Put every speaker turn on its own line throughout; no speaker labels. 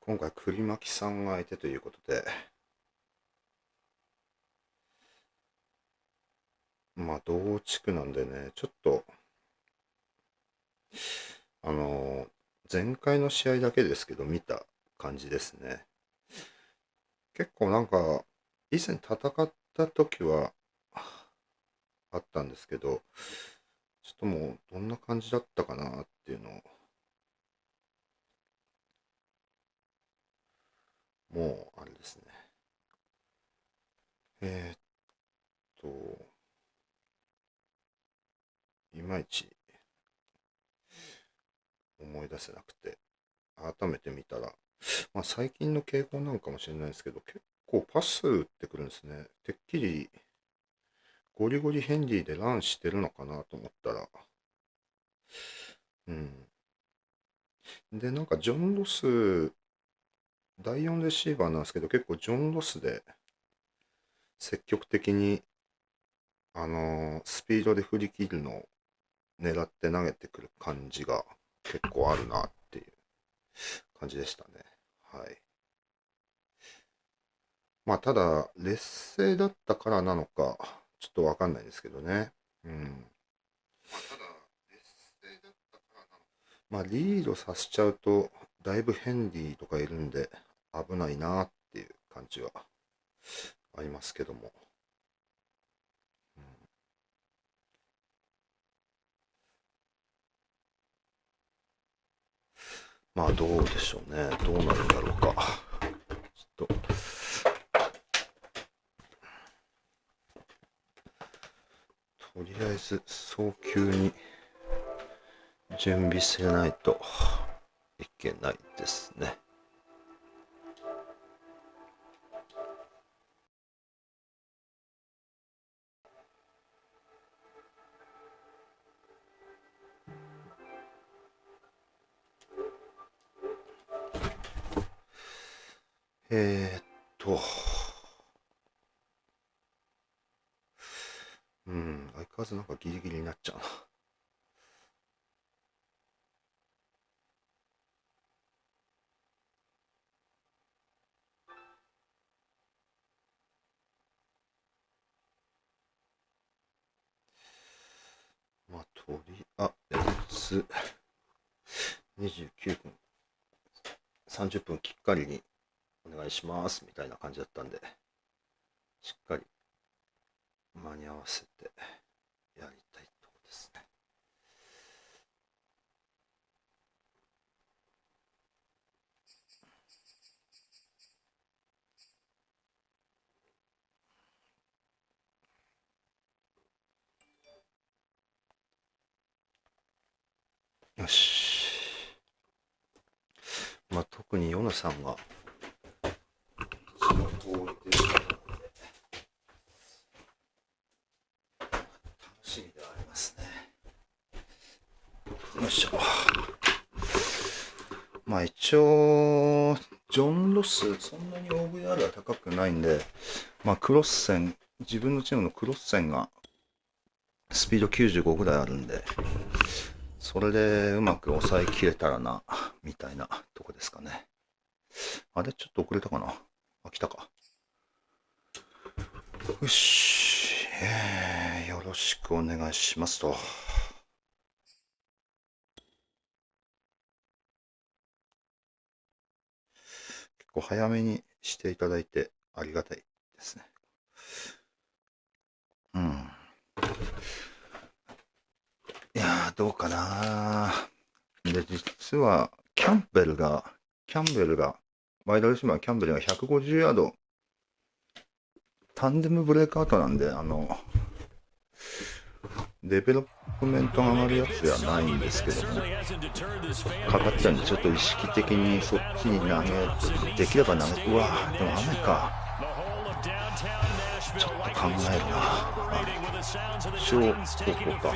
今回栗巻さんが相手ということで、同地区なんでね、ちょっと、前回の試合だけですけど、見た感じですね。結構以前戦った時はあったんですけど、ちょっともう、どんな感じだったかなっていうのを、もう、あれですね。えーっと、いまいち思い出せなくて、改めて見たら、最近の傾向なのかもしれないですけど、結構パス打ってくるんですね。てっきりゴリゴリヘンリーでランしてるのかなと思ったら、うん。で、ジョン・ロス、第4レシーバーなんですけど、結構ジョン・ロスで積極的に、スピードで振り切るのを狙って投げてくる感じが結構あるなっていう感じでしたね。はい。ただ、劣勢だったからなのか、ちょっとわかんないですけどね。うん。リードさせちゃうと、だいぶヘンリーとかいるんで、危ないなっていう感じはありますけども。うん、どうでしょうね。どうなるんだろうか。ちょっと、とりあえず、早急に準備せないといけないですね。えーっと、相変わらずギリギリになっちゃうな。とりあえず、29分、30分きっかりにお願いしますみたいな感じだったんで、しっかり間に合わせてやりたいところですね。よし。特にヨナさんが仕事を置いてる方なんで、楽しみではありますね。よいしょ。一応、ジョン・ロス、そんなに OVR は高くないんで、クロス線、自分のチームのクロス線がスピード95ぐらいあるんで、それでうまく抑えきれたらな、みたいなとこですかね。あれちょっと遅れたかな。来たか。よし、よろしくお願いしますと。結構早めにしていただいてありがたいですね。うん。いやー、どうかな。で、実は、キャンベルが、ワイドレシーバーキャンベルが150ヤード、タンデムブレイクアウトなんで、デベロップメントが上がるやつではないんですけども、かかっちゃうんで、ちょっと意識的にそっちに投げ、できれば投げ、うわー、でも雨か。ちょっと考えるな。一応、こうか。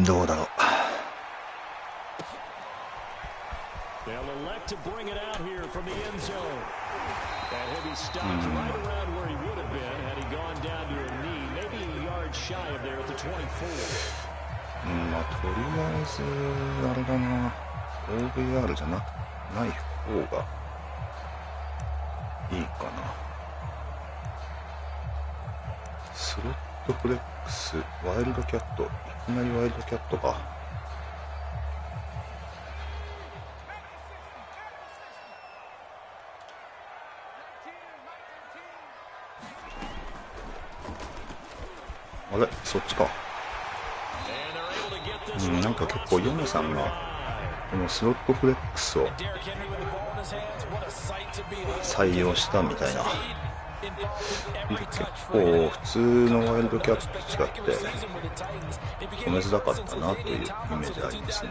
どうだろう。They'll elect to bring it out here from the end zone. That heavy stopped right around where he would have been had he gone down to a knee, maybe a yard まあとりあえずあれだな、 OVR じゃない方がいいかな。スロットフレックス、ワイルドキャット、いきなりワイルドキャットか。あれ、そっちか。なんか結構ヨネさんがこのスロットフレックスを採用したみたいな。結構普通のワイルドキャットと違って止めづらかったなというイメージありますね。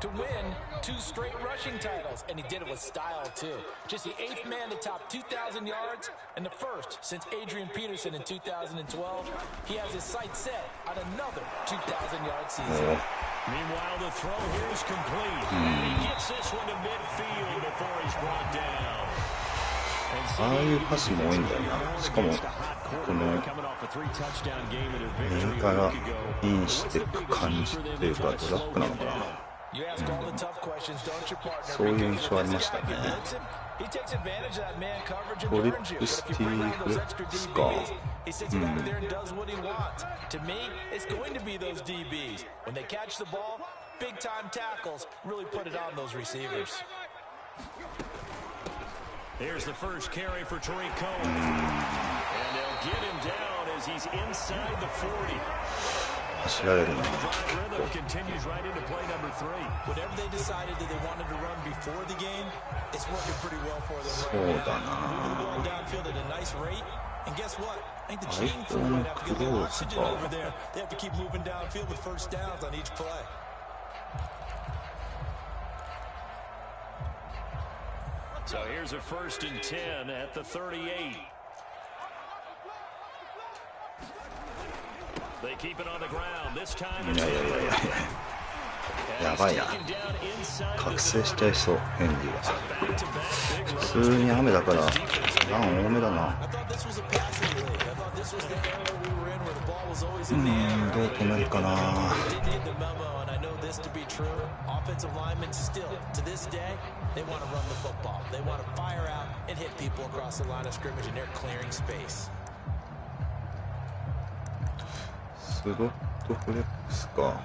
To win 2 straight rushing titles, and he did it with style too. Just the 8th man to top 2,000 yards and the first since Adrian Peterson in 2012. He has his sights set on another 2,000-yard season.
Meanwhile, the throw here is complete. He gets this one to midfield before he's brought down.
ああいうパスも多いんだよな。しかもこの右からインしていく感じっていうか、ドラッグなのかな。そういう印象ありましたね。トリップスティーフレックスか。
There's the first carry for Tariq Cohen. And they'll get him down as he's inside the 40.
走られるな。
Continues right into play number 3.
Whatever they decided that they wanted to run before the game, it's working pretty well for them.
そうだな。
Downfield at a nice rate. And guess what? I think the chain crew might have to get a little oxygen over there. They have to keep moving downfield with first downs on each play.
So here's a 1st and 10 at the 38. They keep it on the ground. This time
いややばいな。覚醒しちゃいそう、ヘンリーが。普通に雨だからラン多めだな。どう止めるかな。
This to be true. Offensive linemen still, to this day, they want to run the football. They want to fire out and hit people across the line of scrimmage, and they're clearing space.
スロットフレックスか。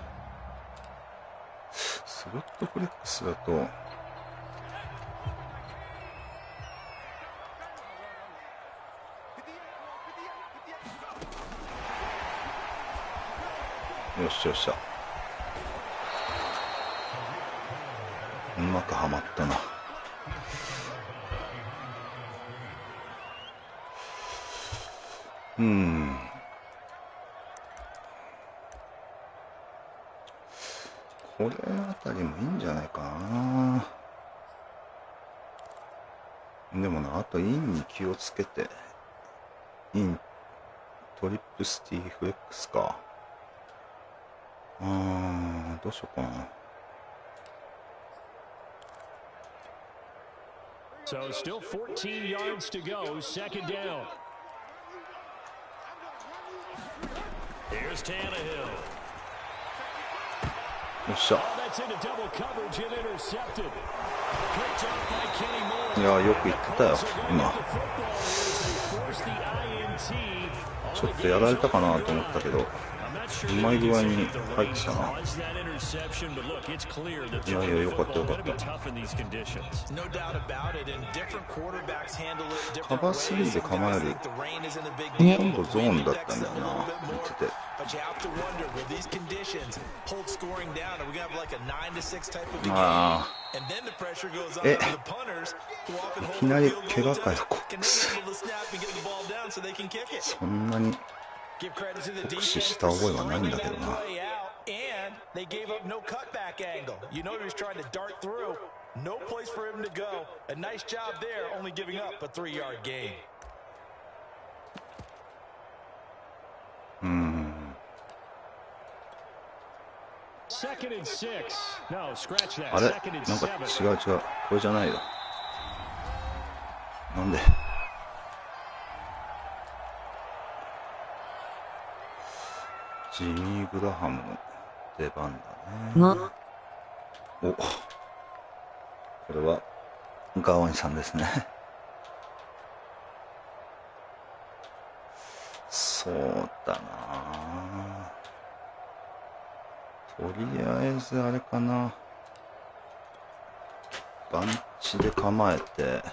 スロットフレックスだとよっしゃよっしゃ。うまくはまったな。これあたりもいいんじゃないかな。でもな、あとインに気をつけて、イントリップスティーフレックスか。どうしようかな。
So still 14 yards to go, 2nd down. Here's Tannehill.
よっしゃ。いや、よくいったよ、今。ちょっとやられたかなと思ったけど、うまい具合に入ってたな。いやいや、よかったよかった。カバー3で構える、ほとんどゾーンだったんだよな、見てて。ああ、いきなり怪我かよ、コックス。そんなに酷使した覚えはないんだけどな。あれ、なんか違う違う、これじゃないよ。なんでジミー・グラハムの出番だね。お、これはガワンさんですね。そうだな、とりあえずあれかな、バンチで構えて、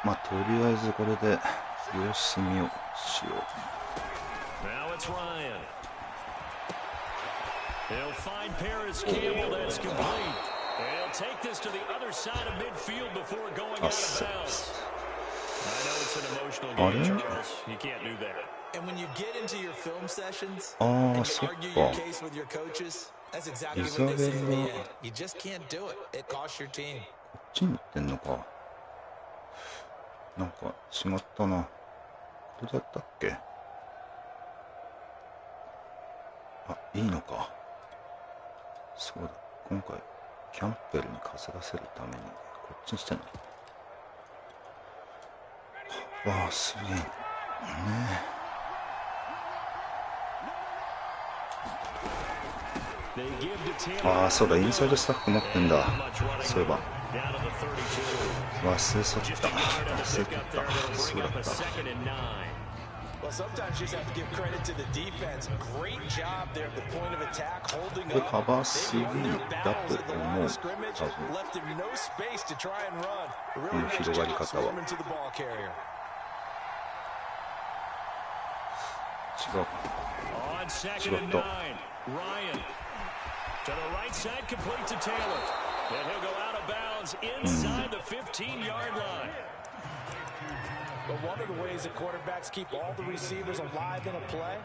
まあとりあえずこれで様子見をしよう。
Now it's Ryan. He'll find Paris Campbell. That's complete. He'll take this to the other side of midfield before going out of bounds. I know it's an emotional game, Charles. You can't do that.
And when you get into your film sessions and you argue your case with your coaches, that's exactly what they say in the end. You just can't do it. It costs your team.
こっちに行ってんのか。なんか違ったな。これだったっけ。あ、いいのか。そうだ、今回キャンペルに稼がせるためにこっちにしてんの。わあ、すげえね。ああ、そうだ、インサイドスタッフ持ってんだ。そういえば忘れそった。忘れてた。そうだった。これカバー3だと思う。多分この広がり方は違った。
To the right side, complete to Taylor. And he'll go out of bounds inside the 15-yard line.
But one of the ways that quarterbacks keep all the receivers alive in a play,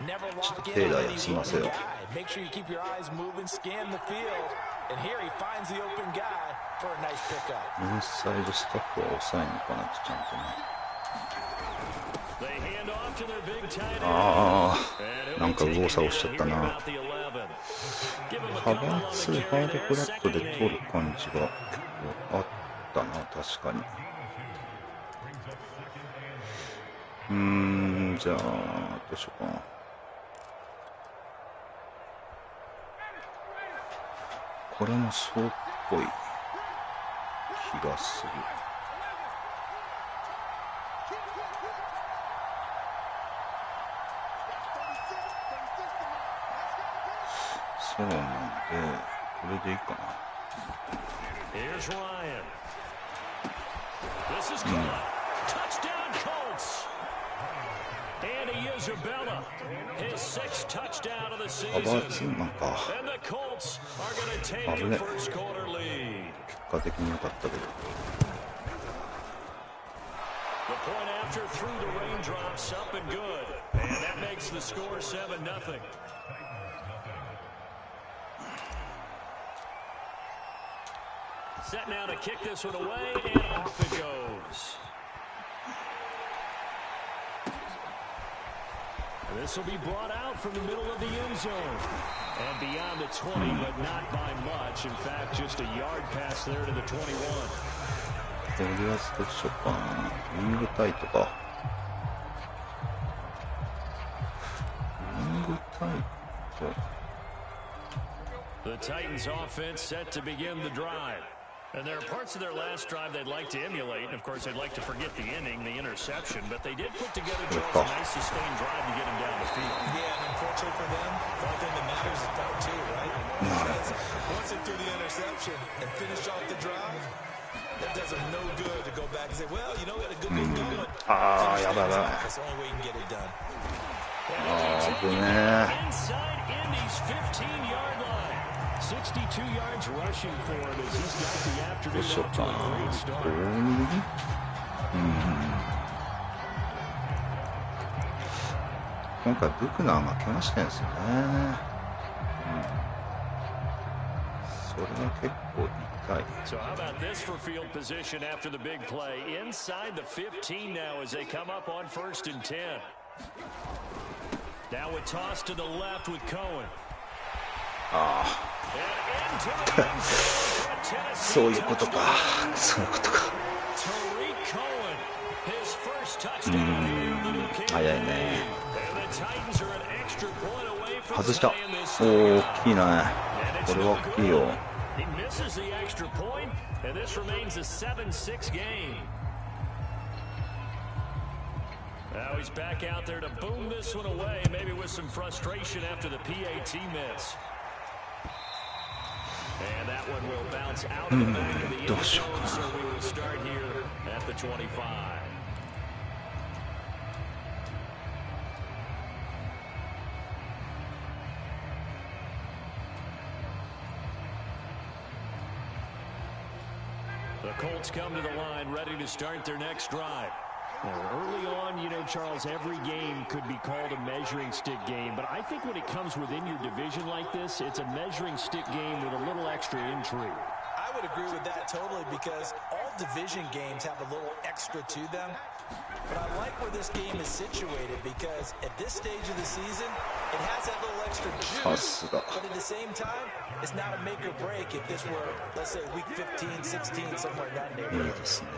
never lock in on any one guy. Make sure you keep your eyes moving, scan the field. And here he finds the open guy for a nice pickup.
インサイドスタッフは抑えんのかな、ちゃんとね。ああ、なんか右往左往しちゃったな。カバー2ハードフラットで取る感じがあったな、確かに。じゃあどうしようかな。これもそうっぽい気がする。そうなんで、これでいいかな。
Here's Ryan. This is Cole. Touchdown Colts. And Isabella, his sixth touchdown of the season. And the Colts are going to take a first quarter lead.
結果的に良かったけど。
The point after through the raindrops up and good. And that makes the score 7-0. Set now to kick this one away, and off it goes. This will be brought out from the middle of the end zone. And beyond the 20, but not by much. In fact, just a yard pass there to the 21.
とりあえずどうしようかな。ウィングタイトか。ウィングタイト。
The Titans offense set to begin the drive. And there are parts of their last drive they'd like to emulate. And, of course, they'd like to forget the inning, the interception. But they did put together, Charles, a nice sustained drive to get them down the field.
Yeah, and unfortunately for them, the only thing that matters is part two, right? Once they threw the interception and finished off the drive, that does them no good to go back and say, well, you know, we had a good one going. That's the only way you can get it done.
Inside Indy's 15-yard line. 62 yards rushing for him as he's got the afternoon off to a great start.
今回ブクナーが怪我してるんですよね。それが結構痛い。
So how about this for field position after the big play? Inside the 15 now as they come up on 1st and 10. Now a toss to the left with Cohen. そういうことか。そういうことか。
早いね。外した。大きいな。これは大きいよ。
Now he's back out there to boom this one away, maybe with some frustration after the PAT miss. And that one will bounce out of the back of the end zone, so we will start here at the 25. The Colts come to the line, ready to start their next drive.
Early on, you know, Charles, every game could be called a measuring stick game. But I think when it comes within your division like this, it's a measuring stick game with a little extra intrigue.
I would agree with that totally because all division games have a little extra to them. But I like where this game is situated because at this stage of the season, it has that little extra juice. But at the same time, it's not a make or break if this were, let's say, week 15, 16, somewhere in that neighborhood.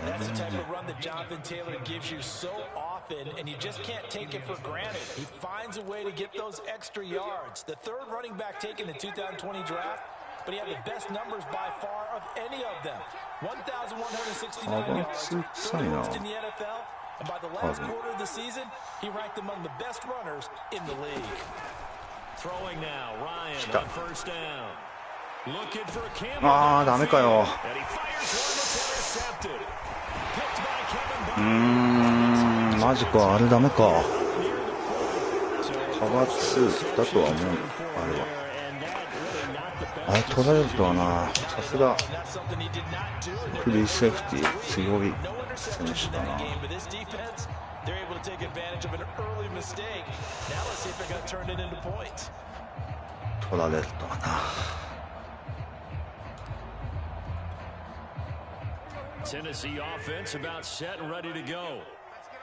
That's the type of run that Jonathan Taylor gives you so often, and you just can't take it for granted. He finds a way to get those extra yards. The third running back taken in the 2020 draft, but he had the best numbers by far of any of them. 1,169 yards, third most in the NFL, and by the last quarter of the season, he ranked among the best runners in the league.
Throwing now, Ryan on first down. Looking for a camera.
ダメかよ。
And he fires one that's intercepted. Picked by Kevin Byard.
マジか、あれダメか。カバー2だとは思う。あれは。あれ取られるとはな。さすがフリーセーフティー強い選手だな。取られるとはな。
Tennessee offense about set and ready to go.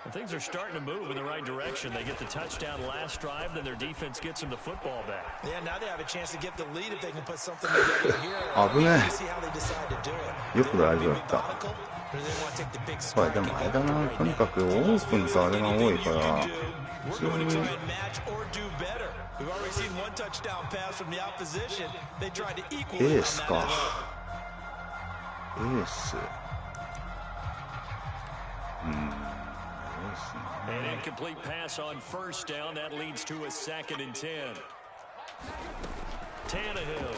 And things are starting to move in the right direction. They get the touchdown last drive, then their defense gets them the football back.
Yeah, now they have a chance to get the lead if they can put something together here.
危ね
See how they decide to do it.
え。よく大丈夫だった。
Or they want to take the big
これでもあれだな。とにかくオープンとあれが多いから。
We're going to try and match or do better. We've already seen one touchdown pass from the opposition. They tried to equal it on that.
エースか。エース。
An incomplete pass on first down. That leads to a 2nd and 10. Tannehill.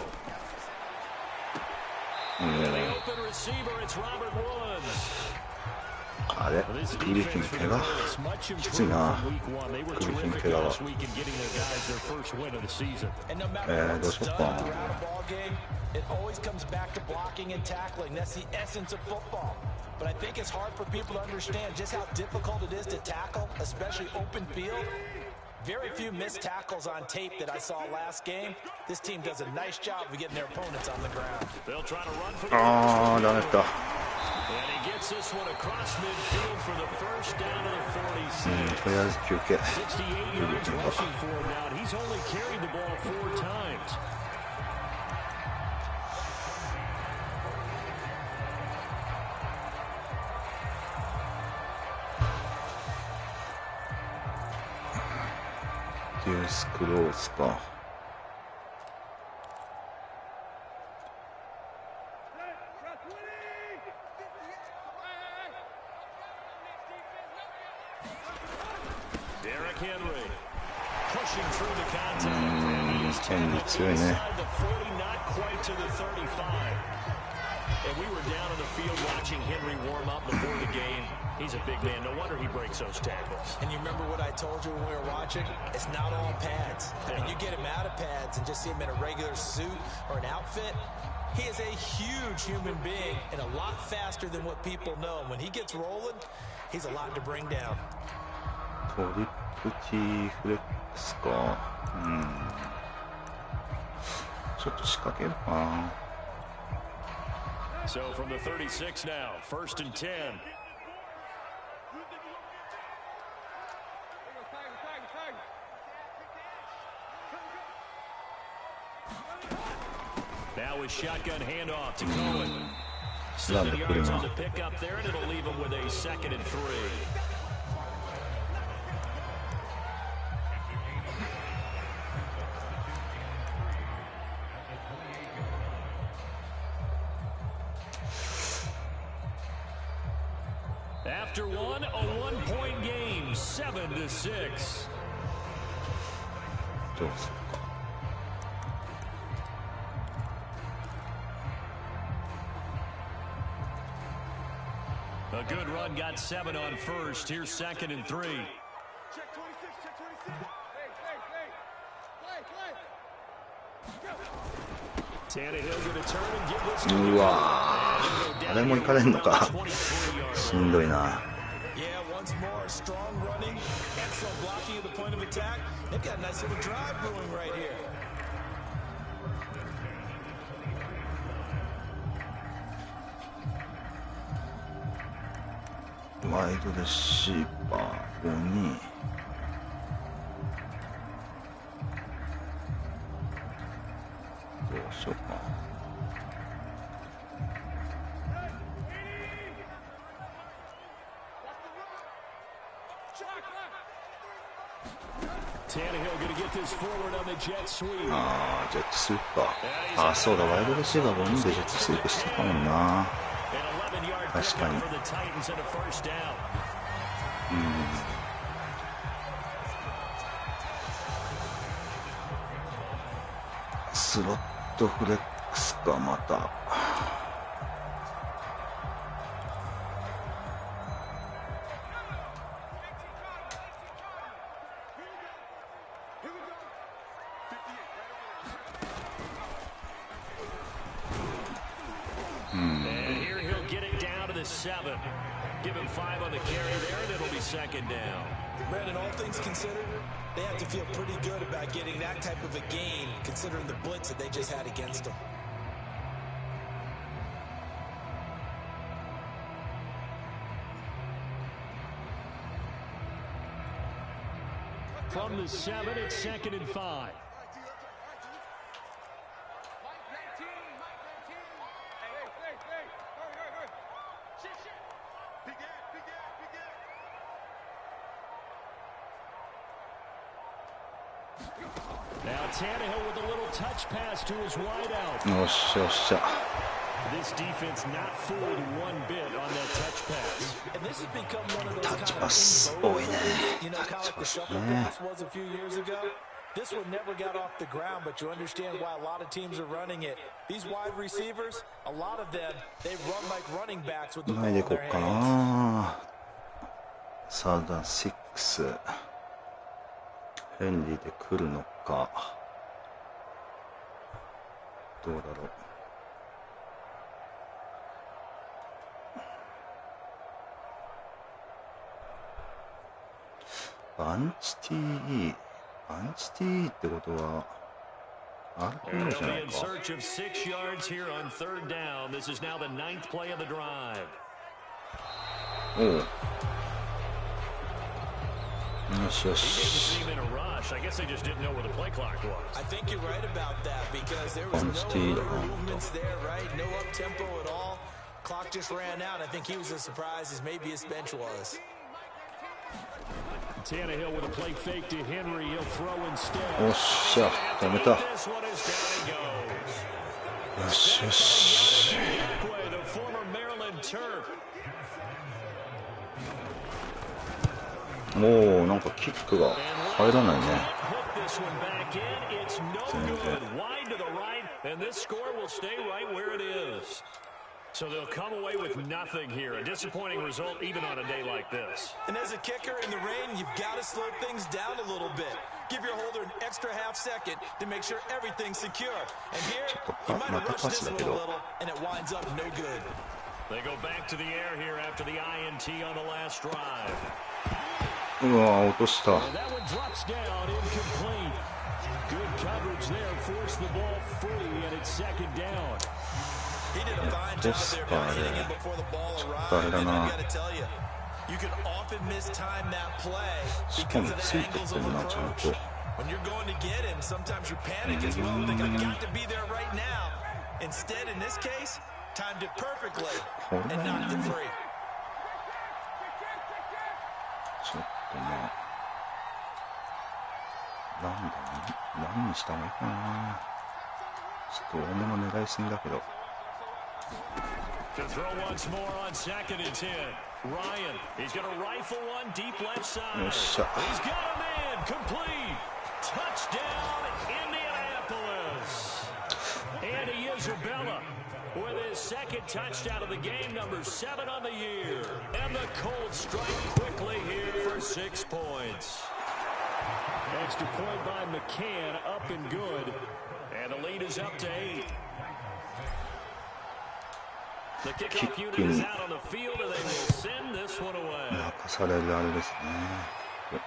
And the open receiver, it's Robert Woods.
あれグリフィン怪我きついな。グリフィン怪我は。どうしよっか。
It always comes back to blocking and tackling. That's the essence of football. But I think it's hard for people to understand just how difficult it is to tackle, especially open field. Very few missed tackles on tape that I saw last game. This team does a nice job of getting their opponents on the ground.
They'll try to run for the
ダメだ。
And he gets this one across midfield for the first down of the 46.
とりあえず休憩。
68 yards rushing for him now. He's only carried the ball 4 times.
デュースクローズか。ヘンリー強いね。
And we were down on the field watching Henry warm up before the game. He's a big man. No wonder he breaks those tackles.
And you remember what I told you when we were watching? It's not all pads. I mean, you get him out of pads and just see him in a regular suit or an outfit. He is a huge human being and a lot faster than what people know. When he gets rolling, he's a lot to bring down.
トリプティフレックスか。ちょっと仕掛けるかな。
So from the 36 now, 1st and 10. Now with shotgun handoff to Cohen. 7 yards on the pick up there, and it'll leave him with a 2nd and 3. after one, a 1-point game, 7-6.
どうするか。
A good run, got 7 on first. Here's 2nd and 3.
うわー、あれも行かれんのか。しんどいな。ワイドレシーバー5にどうしようか。ああ、ジェットスイープか。ああ、そうだ、ワイドレシーバー5人でジェットスイープしてたもんな。確かに。スロットフレックスか、また。
Give him 5 on the carry there, and it'll be 2nd down.
Brandon, all things considered, they have to feel pretty good about getting that type of a gain, considering the blitz that they just had against them.
From the 7, it's 2nd and 5. Now Tannehill with a little touch pass to his wideout.
よっしゃよっしゃ。
This defense not fooled one bit on that touch pass.
And this has become one of those kind of
pass. Oh, yeah.
you know, kind of like the shuffle pass was a few years ago. This one never got off the ground, but you understand why a lot of teams are running it. These wide receivers, a lot of them, they run like running backs with the ball in their hands.
サード6。ヘンリーで来るのか。どうだろう。バンチ TE。バンチ TE ってことは、RPO じゃないか。おう。よしよし。
I think you're right about that because there was no movements there, right? No up tempo at all. Clock just ran out. I think he was as surprised as maybe his bench was.
Tannehill with a play fake to Henry. He'll throw instead.
おっしゃ、止めた。よしよし。もうなんかキックが入らないね。全然。
So they'll come away with nothing here. A disappointing result even on a day like this.
And as a kicker in the rain, you've got to slow things down a little bit. Give your holder an extra half second to make sure everything's secure. And here, you might have rushed this one a little, and it winds up no good.
They go back to the air here after the INT on the last drive.
うわ、落とした。
That one drops down incomplete. Good coverage there. Force the ball free, and it's 2nd down.
He did a fine job there by hitting him before the ball arrived. And I got to tell you, you can often mistime that play because of the angles of approach. When you're going to get him, sometimes you panic as well. Think I've got to be there right now. Instead, in this case, timed it perfectly and knocked it free.
ちょっとまあ、何にした方がいいかな。ちょっと大物狙いすぎだけど。
To throw once more on 2nd and 10. Ryan, he's going to rifle one deep left side.
よっしゃ。
He's got him in, complete. Touchdown, Indianapolis. And he is Isabella with his second touchdown of the game, number 7 on the year. And the Colts strike quickly here for 6 points.
Extra point by McCann, up and good.
And the lead is up to 8. The kickoff unit is out on the field, and they will send this one away.
任されるあれですね。
And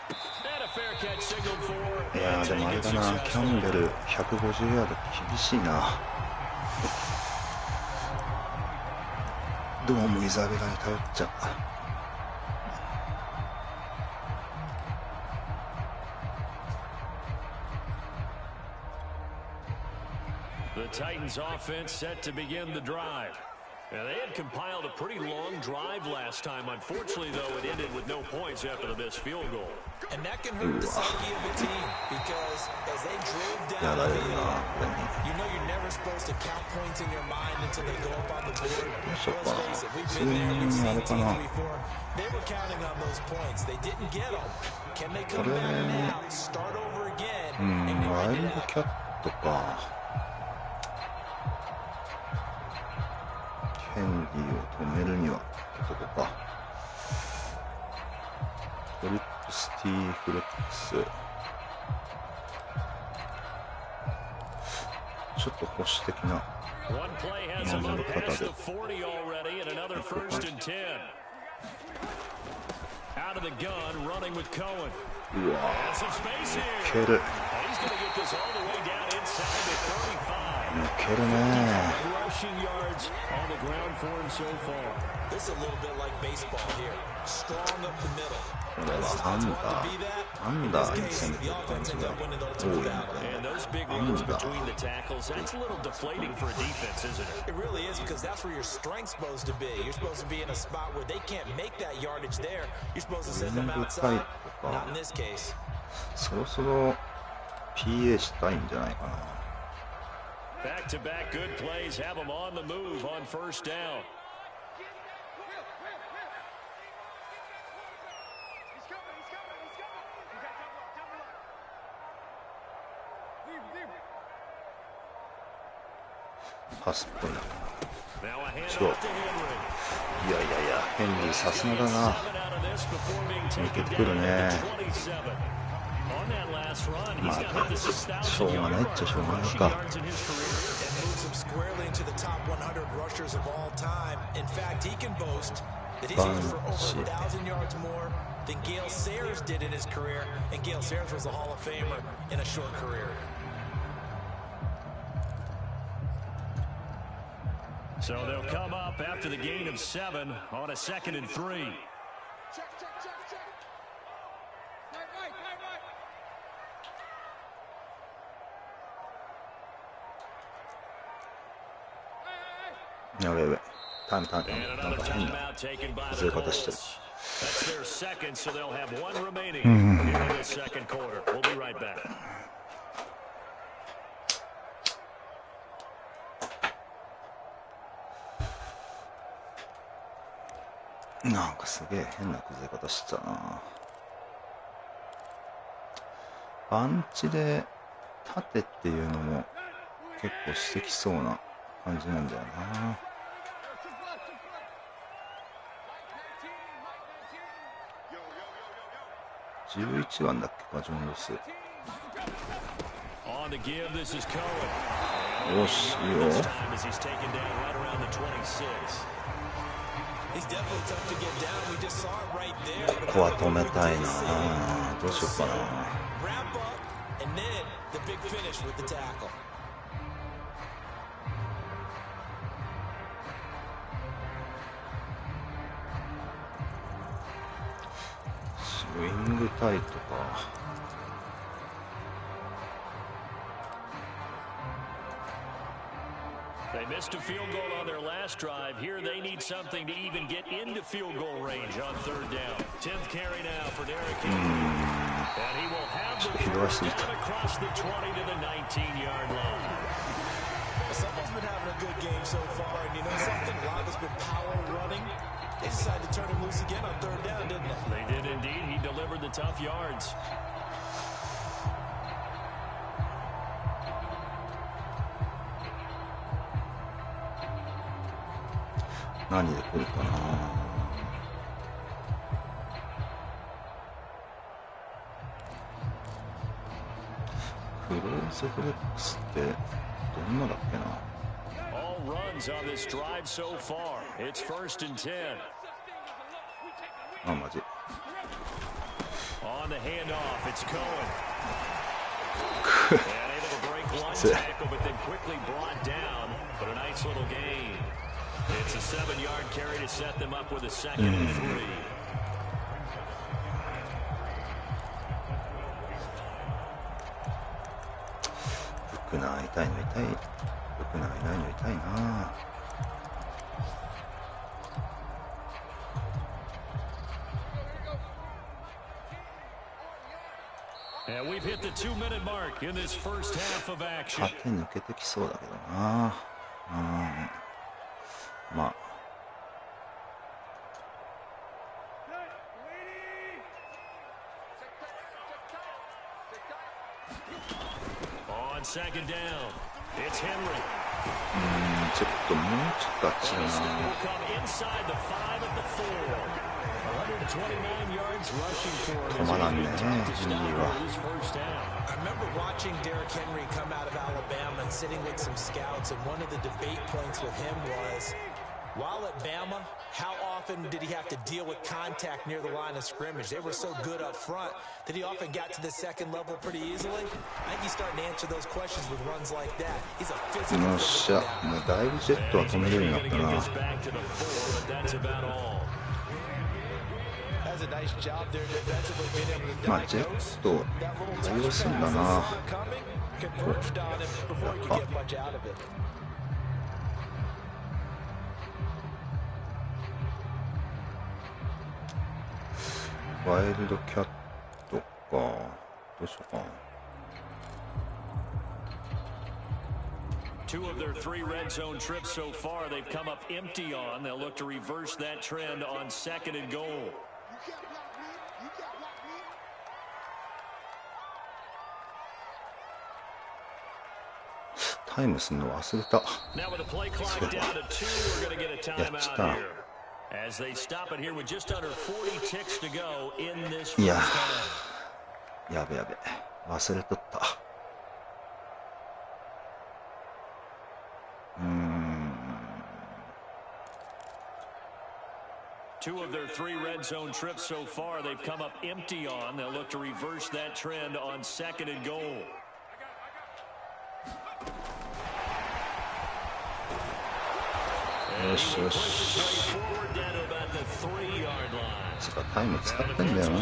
a fair catch signaled for.
いやーでもあれだな、キャンベル150ヤード厳しいな。どうもイザベラに頼っちゃう。
The Titans offense set to begin the drive. Now, they had compiled a pretty long drive last time. Unfortunately, though, it ended with no points after the missed field goal.
And that can hurt the psyche of a team because as they drove down the field, you know you're never supposed to count points in your mind until they go up on the board. Let's face it, we've been there, we've seen teams before. They were counting on those points. They didn't get them. Can they come back now, start over again, and grind it out?
キャットか。ヘンリーを止めるにはここか。トリップスティーフレックス。ちょっと保守的な守り方で。うわー、抜ける。抜けるね。
Rushing yards on the ground for him so far.
This is a little bit like baseball here. Strong up the middle.
これはアンダーに攻めてる感じが多いので、アンダー。
That's a little deflating for a defense, isn't it?
It really is because that's where your strength's supposed to be. You're supposed to be in a spot where they can't make that yardage there. You're supposed to send them outside. Not in this case.
そろそろ PA したいんじゃないかな。
Back-to-back good plays have them on the move on first down.
Pass っぽいな。
Now a
違う。
handoff to Henry.
いやいやいや、ヘンリーさすがだな。抜けてくるね。まあ、しょうがないっちゃしょうがないか。
squarely into the top 100 rushers of all time. In fact, he can boast that he's used for over 1,000 yards more than Gale Sayers did in his career, and Gale Sayers was a Hall of Famer in a short career.
So they'll come up after the gain of 7 on a 2nd and 3.
やべやべ。タイム。なんか変なずれ方してる。なんかすげえ変な崩れ方してたな。バンチで縦っていうのも結構してきそうな感じなんだよな。11番だっけか、ジョン・ロス。よし、いいよ。ここは止めたいな。どうしようかな。ウィングタイトか。
They missed a field goal on their last drive. Here they need something to even get into field goal range on 3rd down. 10th carry now for Derrick Henry. And he will have the first down across the 20 to the 19-yard line.
Someone's been having a good game so far, and you know something? A lot of it's been power running. They decided to turn him loose again on third down, didn't they?
They did indeed. He delivered the tough yards.
何で来るかな。クローズフレックスってどんなだっけな。
All runs on this drive so far. It's 1st and 10.
あ、マジ。
On the handoff, it's Cohen. And able to break one tackle, but then quickly brought down. But a nice little gain. It's a 7-yard carry to set them up with a 2nd and 3.
福永痛いの痛い。福永いないの痛いな。
And we've hit the 2-minute mark in this first half of action.
縦抜けてきそうだけどな。まあ。
On 2nd down, it's Henry.
ちょっともうちょっとあっちだな。止まらんね、ヘンリーは。
I remember watching Derrick Henry come out of Alabama and sitting with some scouts, and one of the debate points with him was, while at Bama, how often did he have to deal with contact near the line of scrimmage? They were so good up front that he often got to the second level pretty easily. I think he's starting to answer those questions with runs like that. He's a physical.
よっしゃ、もうだいぶジェットは止めるようになったな。まあジェット対応するんだな。やっぱワイルドキャットか。どうしようか。
2 of their 3 red zone trips so far, they've come up empty on. They'll look to reverse that trend on 2nd and goal.
タイムすんの忘れた。
Now with the play clock down to 2, we're going to get a timeout here. As they stop it here with just under 40 ticks to go in this first half.
やべやべ。忘れとった。
2 of their 3 red zone trips so far, they've come up empty on. They'll look to reverse that trend on 2nd and goal.
Yes. つかタイム使ってんだよな。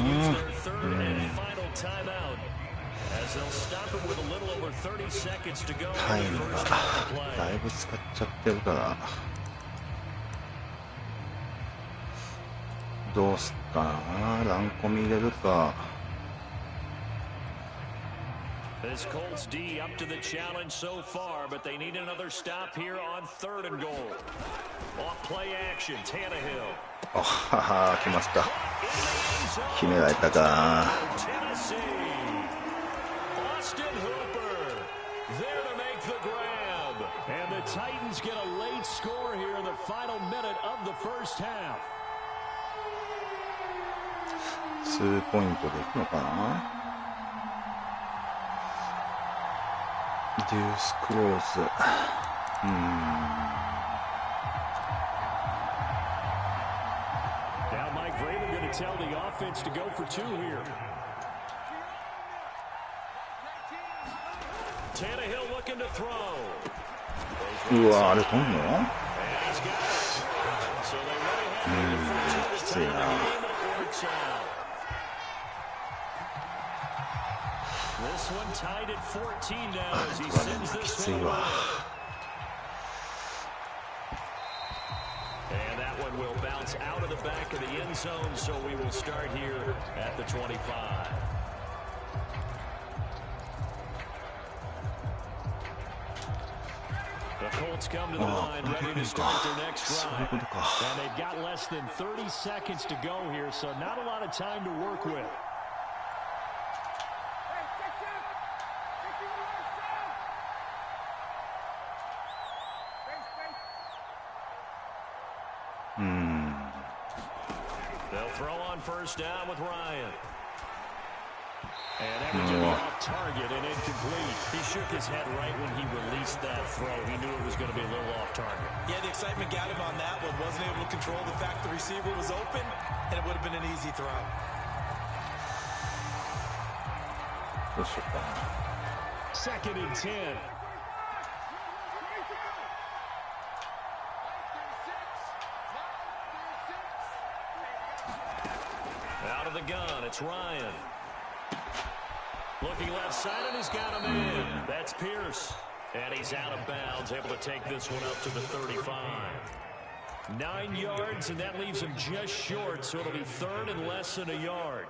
タイムがだいぶ使っちゃってるから、どうすっかな。ランコミ入れるか。
This Colts D up to the challenge so far, but they need another stop here on 3rd and goal. Off play action, Tannehill.
あはは、来ました。決められたか。
Austin Hooper there to make the grab,
and the Titans get a late score here in the final minute of the first half.
2ポイントでいくのかな。デュースクローズ。
Now Mike Vrabel going to tell the offense to go for 2 here.
Tannehill looking to throw.
うわ、あれ飛んの？きついな。
This one tied at 14 now as he sends this one. And that one will bounce out of the back of the end zone, so we will start here at the 25. The Colts come to the line, ready to start their next drive. And
they've got less than 30 seconds to go here, so not a lot of time to work with.
They'll throw on first down with Ryan. And that was just off target and incomplete. He shook his head right when he released that throw. He knew it was going to be a little off target.
Yeah, the excitement got him on that one. Wasn't able to control the fact the receiver was open, and it would have been an easy throw.
Second and 10.
Out of the gun, it's Ryan. Looking left side, and he's got him in. That's Pierce. And he's out of bounds, able to take this one up to the 35. 9 yards, and that leaves him just short, so it'll be third and less than a yard.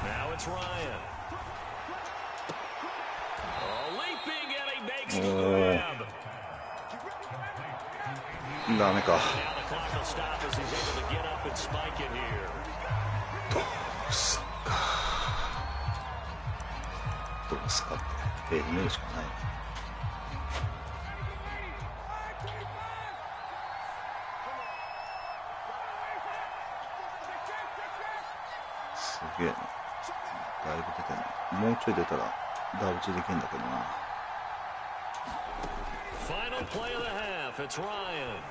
Now it's Ryan. Leaping, and he makes the grab.
ダメか。
Now the clock will stop as he's able to get up and spike it here.
どうすかって見るしかない。すげえな。だいぶ出てない。もうちょい出たらダブチできるんだけどな。
Final play of the half. It's Ryan.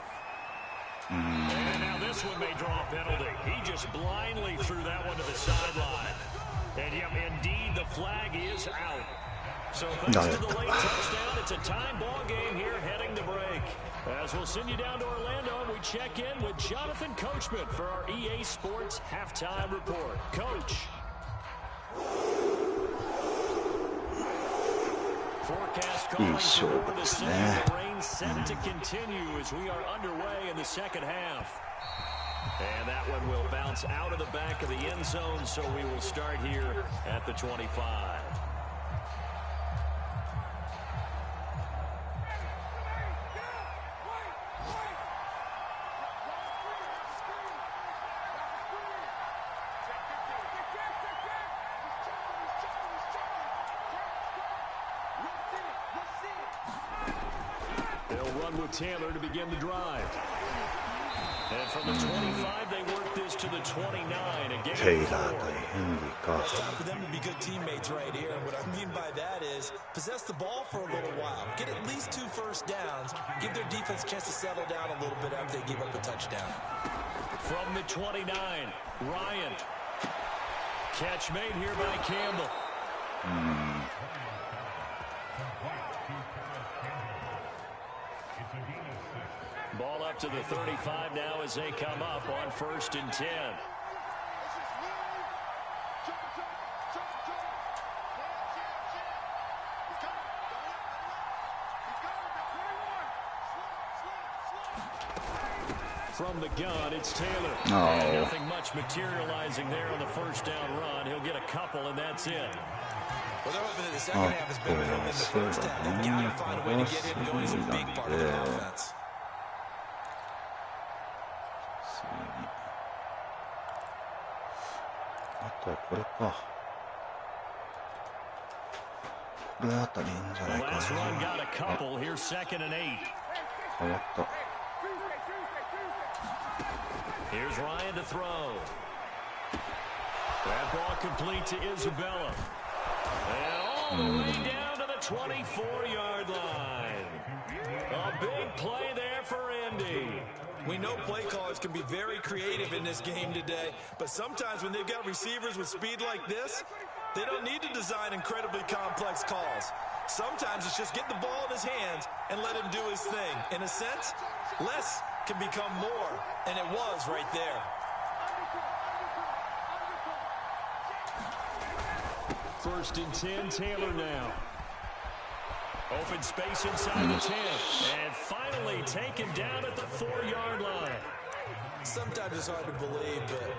And now this one may draw a penalty. He just blindly threw that one to the sideline. And yep, indeed, the flag is out. So thanks to the late touchdown, it's a time ball game here heading to break. As we'll send you down to Orlando, we check in with Jonathan Coachman for our EA Sports Halftime Report. Coach. Forecast calling for the Saturday rain set to continue as we are underway in the second half. And that one will bounce out of the back of the end zone, so we will start here at the 25.
Taylor to begin the drive. And from the 25, they work this to the 29. Again,
Taylorとヘンリーか。
It's time for them to be good teammates right here. And what I mean by that is possess the ball for a little while. Get at least 2 first downs. Give their defense a chance to settle down a little bit after they give up a touchdown.
From the 29, Ryan. Catch made here by Campbell. Ball up to the 35 now as they come up on 1st and 10. From the gun, it's Taylor. And nothing much materializing there on the first down run. He'll get a couple, and that's it.
Well, they're hoping that the second half is better than the first half. They've got to find a way to get him going. He's a big part of the offense.
The last
run got a couple. Here's 2nd and 8. Here's Ryan to throw. That ball complete to Isabella. And all the way down to the 24-yard line. A big play there for Indy.
We know play callers can be very creative in this game today, but sometimes when they've got receivers with speed like this, they don't need to design incredibly complex calls. Sometimes it's just get the ball in his hands and let him do his thing. In a sense, less can become more, and it was right there.
1st and 10, Taylor now.
Open space inside the 10, and finally taken down at the 4-yard line.
Sometimes it's hard to believe, but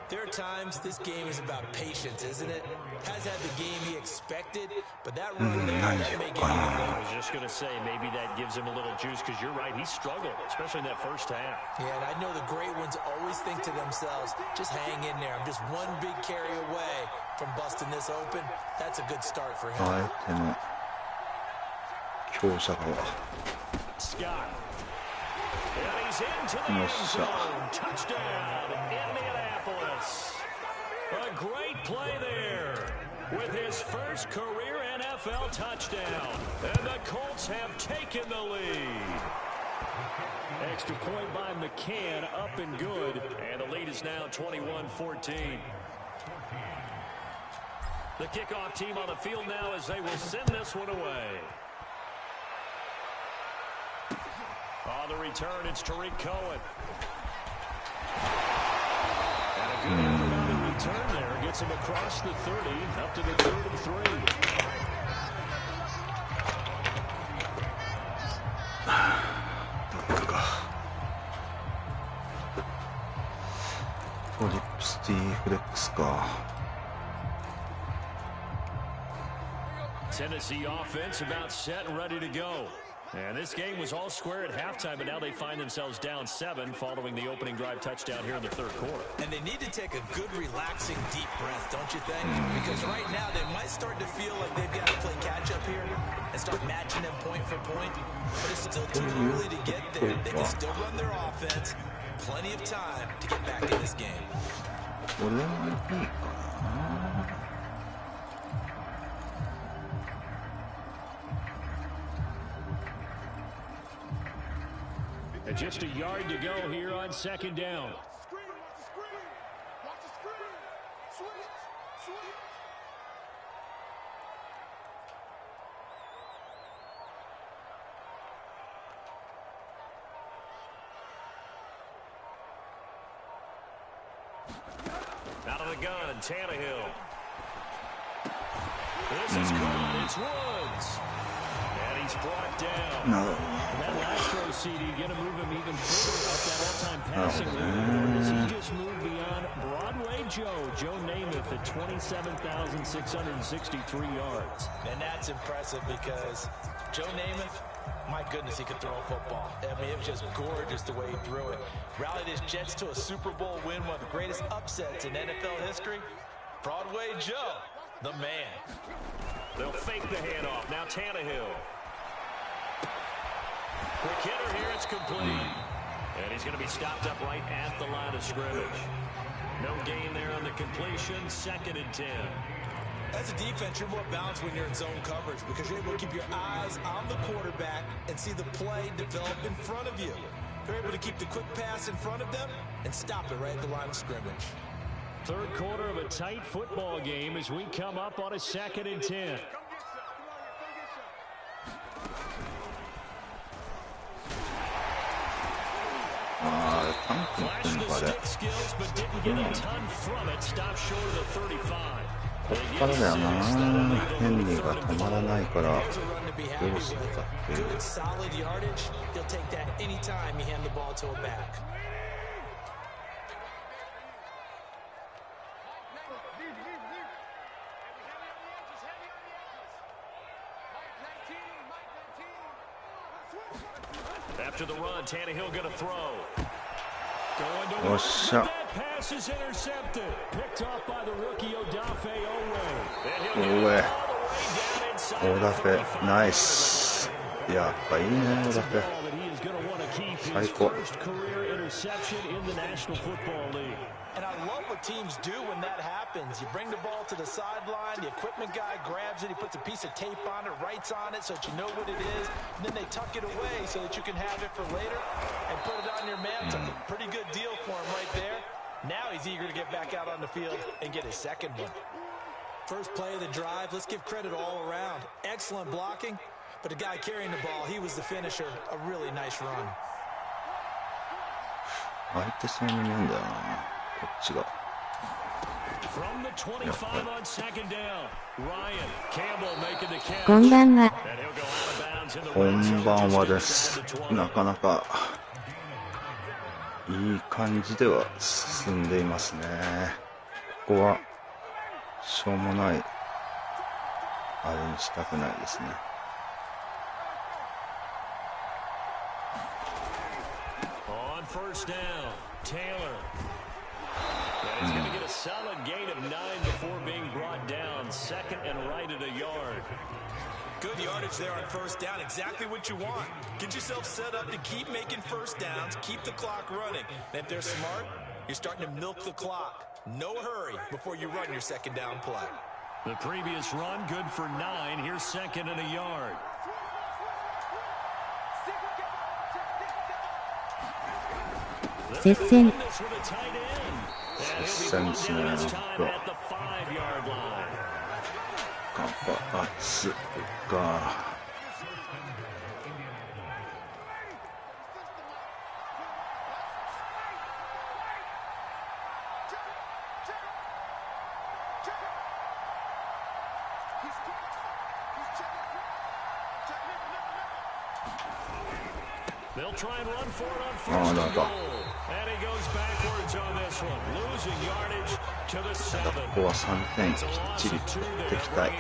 there are times this game is about patience, isn't it? Has had the game he expected, but that run there, that may get him.
I was just going to say, maybe that gives him a little juice, because you're right, he struggled, especially in that first half.
Yeah, and I know the great ones always think to themselves, just hang in there. I'm just one big carry away from busting this open. That's a good start for him.
Scott. And he's into the end zone. Touchdown, Indianapolis. A great play there with his first career NFL touchdown. And the Colts have taken the lead. Extra point by McCann, up and good. And the lead is now 21-14. The kickoff team on the field now as they will send this one away. On the return, it's Tariq Cohen. And a good effort on the return there. Gets him across the 30, up to the 3rd and 3. Tennessee offense about set and ready to go. And this game was all square at halftime, but now they find themselves down 7 following the opening drive touchdown here in the 3rd quarter.
And they need to take a good, relaxing, deep breath, don't you think? Because right now they might start to feel like they've got to play catch-up here and start matching them point for point. But it's still too early to get there. They can still run their offense. Plenty of time to get back in this game.
And just a yard to go here on 2nd down. Out of the gun, Tannehill. This is caught. It's Woods. And he's brought down.
No.
That last throw, CD, going to move him even further up that all-time passing leaderboard as he just moved beyond Broadway Joe Namath at 27,663 yards.
And that's impressive because Joe Namath, my goodness, he could throw a football. I mean, it was just gorgeous the way he threw it. Rallied his Jets to a Super Bowl win, one of the greatest upsets in NFL history. Broadway Joe, the man.
They'll fake the handoff. Now Tannehill. Quick hitter here, it's complete. And he's going to be stopped up right at the line of scrimmage. No gain there on the completion, 2nd and 10.
As a defense, you're more balanced when you're in zone coverage because you're able to keep your eyes on the quarterback and see the play develop in front of you. You're able to keep the quick pass in front of them and stop it right at the line of scrimmage.
3rd quarter of a tight football game as we come up on a 2nd and 10. Flashed the stick skills, but didn't get a ton from it. Stopped short of the 35.
こっからだよな。ヘンリーが止まらないからどうするかっていう。
Solid yardage. He'll take that anytime you hand the ball to a back.
After the run, Tannehill going to throw. Going to
Oh,
that pass is intercepted. Picked off by the rookie Odafe Owe.
Odafe, nice. やっぱいいね、Odafe。最高。
And I love what teams do when that happens. You bring the ball to the sideline, the equipment guy grabs it, he puts a piece of tape on it, writes on it so that you know what it is, and then they tuck it away so that you can have it for later and put it on your mantle. Pretty good deal for him right there. Now he's eager to get back out on the field and get his 2nd one. First play of the drive, let's give credit all around. Excellent blocking, but the guy carrying the ball, he was the finisher. A really nice run.
相手そうに見えんだよな、こっちが。
こんばんは。
こんばんはです。なかなかいい感じでは進んでいますね。ここはしょうもないあれにしたくないですね。
On first down, Taylor. And he's going to get a solid gain of 9 before being brought down. Second and right at a yard.
Good yardage there on first down. Exactly what you want. Get yourself set up to keep making first downs, keep the clock running. And if they're smart, you're starting to milk the clock. No hurry before you run your second down play.
The previous run, good for 9. Here's second and a yard.
Session.
They'll try and run for it on first and goal. And he goes backwards on this one, losing yardage to the 7.
ここは3点きっちり取っていきたい。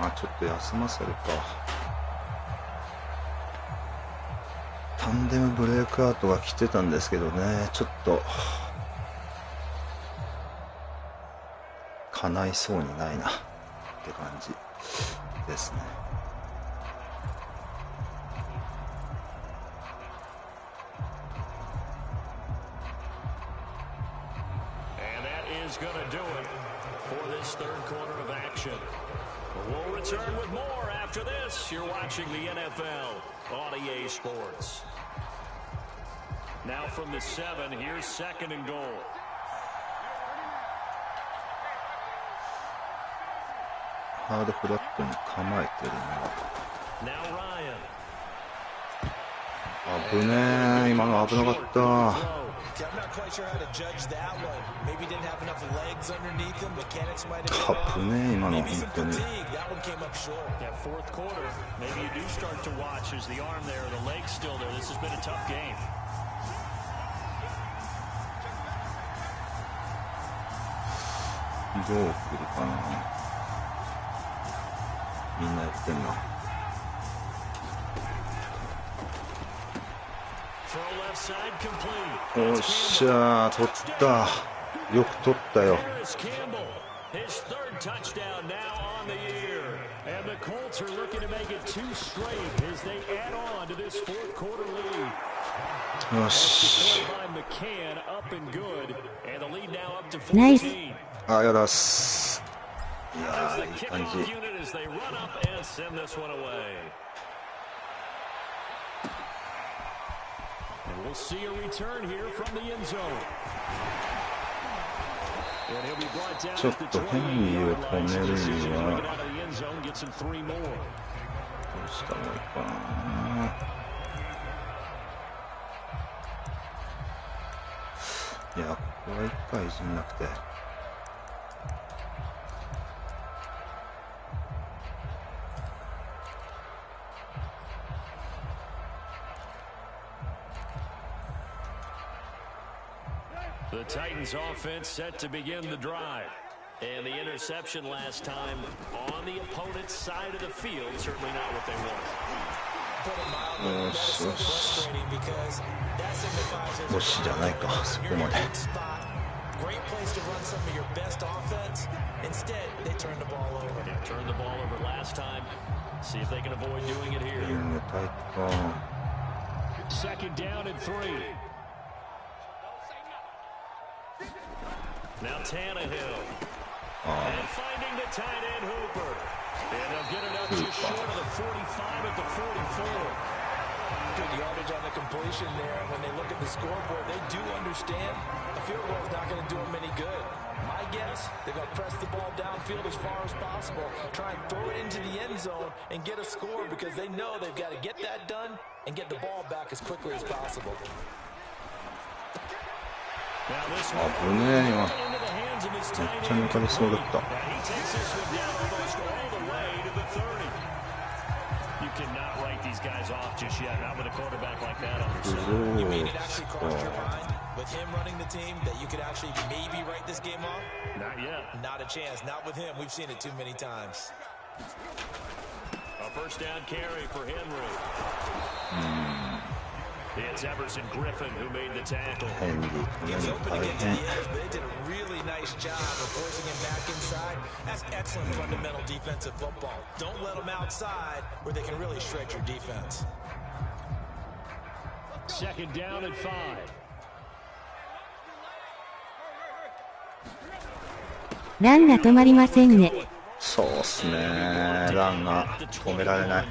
まあちょっと休ませるか。タンデムブレイクアウトが来てたんですけどね、ちょっと叶いそうにないなって感じですね。
And that is going to do it for this third quarter of action. We'll return with more after this. You're watching the NFL on EA Sports. Now from the 7, here's second and goal.
ハードフラットに構えてるな。危ねえ、今の危なかった。危ねえ、今の本当に。どう来るかな。みんなやってんな。おっしゃー、取った。よく取ったよ。よし。
ナイス。
あ、やだっす。いやー、いい感じ。
They run up and send this one away. And we'll see a return here from the end zone. And he'll be brought down at the 20 yard line. So this is going to get out of the end zone, get some 3 more.
どうしたもいいかな。いや、ここは1回いじんなくて。
The Titans offense set to begin the drive. And the interception last time on the opponent's side of the field, certainly not what they want.
よしよし。よしじゃないか、そこまで。
Great place to run some of your best offense. Instead, they turned the ball over.
They turned the ball over last time. See if they can avoid doing it here. Second down and 3. Now Tannehill. And finding the tight end Hooper. And they'll get it up just short of the 45 at the 44.
Good yardage on the completion there. And when they look at the scoreboard, they do understand a field goal is not going to do them any good. My guess, they're going to press the ball downfield as far as possible, try and throw it into the end zone and get a score because they know they've got to get that done and get the ball back as quickly as possible.
危ねえ、今めっちゃ抜かれそうだった。
With him running the team, that you could actually maybe write this game off?
Not yet.
Not a chance. Not with him. We've seen it too many times.
A first down carry for Henry. It's Everson Griffin who made the tackle.
He was open to get to the edge, but they did a really nice job of forcing him back inside. That's excellent fundamental defensive football. Don't let them outside where they can really shred your defense.
Second down and 5.
ランが止まりませんね。
そうっすね、ランが止められない。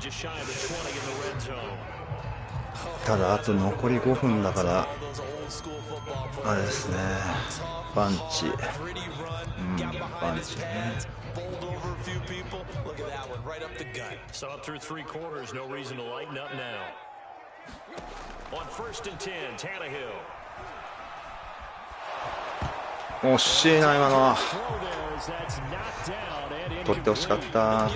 ただあと残り5分だからあれですね、パンチ、パンチね。
Saw through 3 quarters, no reason to lighten up now. On first and 10, Tannehill.
惜しいな、今のは。取ってほしかった。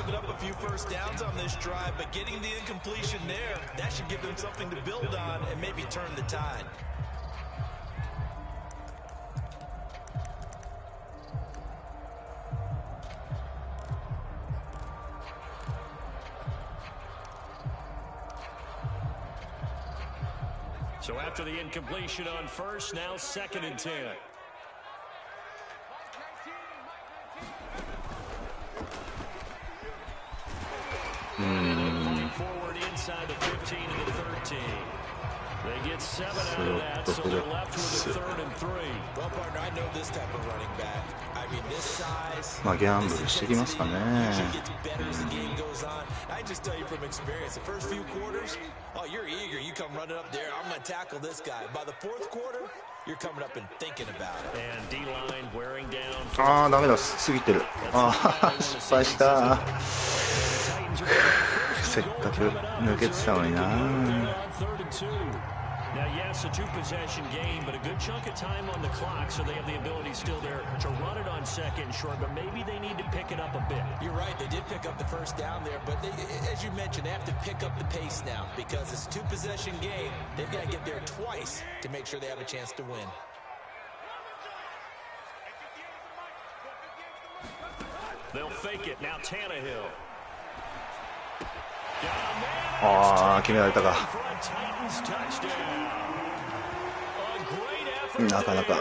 So after the incompletion on first, now second and 10. Forward inside the 15 and the 13. They get 7 out of that, so they're left with a 3rd and 3.
Well, partner, I know this type of running back. I mean, this size.
まあギャンブルしてきますかね。
Gets better as the game goes on. I just tell you from experience, the first few quarters, oh, you're eager. You come running up there. I'm going to tackle this guy. By the 4th quarter, you're coming up and thinking about it.
And D-line wearing down.
ああ、ダメだ、過ぎてる。ああ、失敗した。せっかく抜けてたのにな。
Now, yes, a 2-possession game, but a good chunk of time on the clock, so they have the ability still there to run it on second and short, but maybe they need to pick it up a bit.
You're right, they did pick up the first down there, but they, as you mentioned, they have to pick up the pace now because it's a 2-possession game. They've got to get there twice to make sure they have a chance to win.
They'll fake it. Now Tannehill.
ああ、決められたか。なかなか。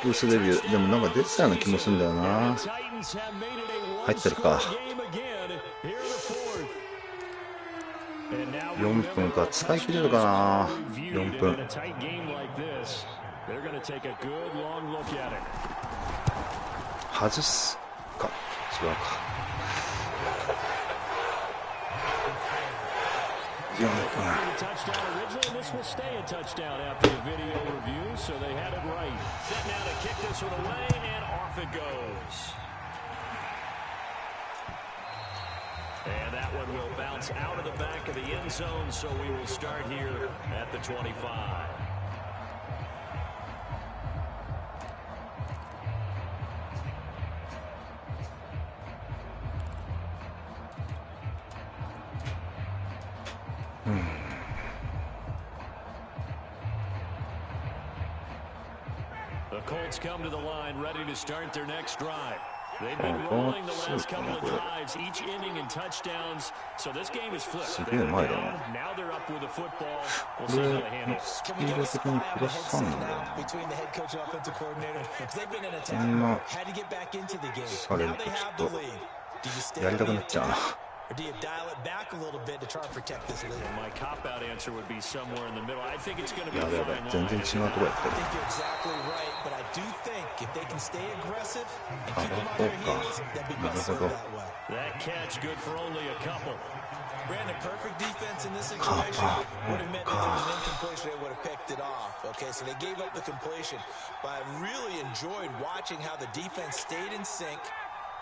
お、薄レビュー。でもなんか出てたような気もするんだよな。入ってるか。4分か。使い切れるかな。4分。外すか。違うか。4分。
And that one will bounce out of the back of the end zone, so we will start here at the 25. The Colts come to the line, ready to start their next drive. They've been rolling the last couple of drives, each inning in touchdowns. So this game is flipped. Now they're up with the football. We'll see how they handle it.
Can we get a spot out of headset now between the head coach and offensive coordinator? Because they've been in attack, had to get back into the game. Now they have the lead. Do you stay on the attack? Or do you dial it back a little bit to try and protect this lead?
Well, my cop-out answer would be somewhere in the middle. I think it's going to be a fine line. I
think
you're exactly right, but I do think if they can stay aggressive and keep them on their heels, they'll be best served that way.
That catch good for only a couple.
Brandon, perfect defense in this situation would have meant that there was an incompletion, they would have picked it off. Okay, so they gave up the completion, but I really enjoyed watching how the defense stayed in sync,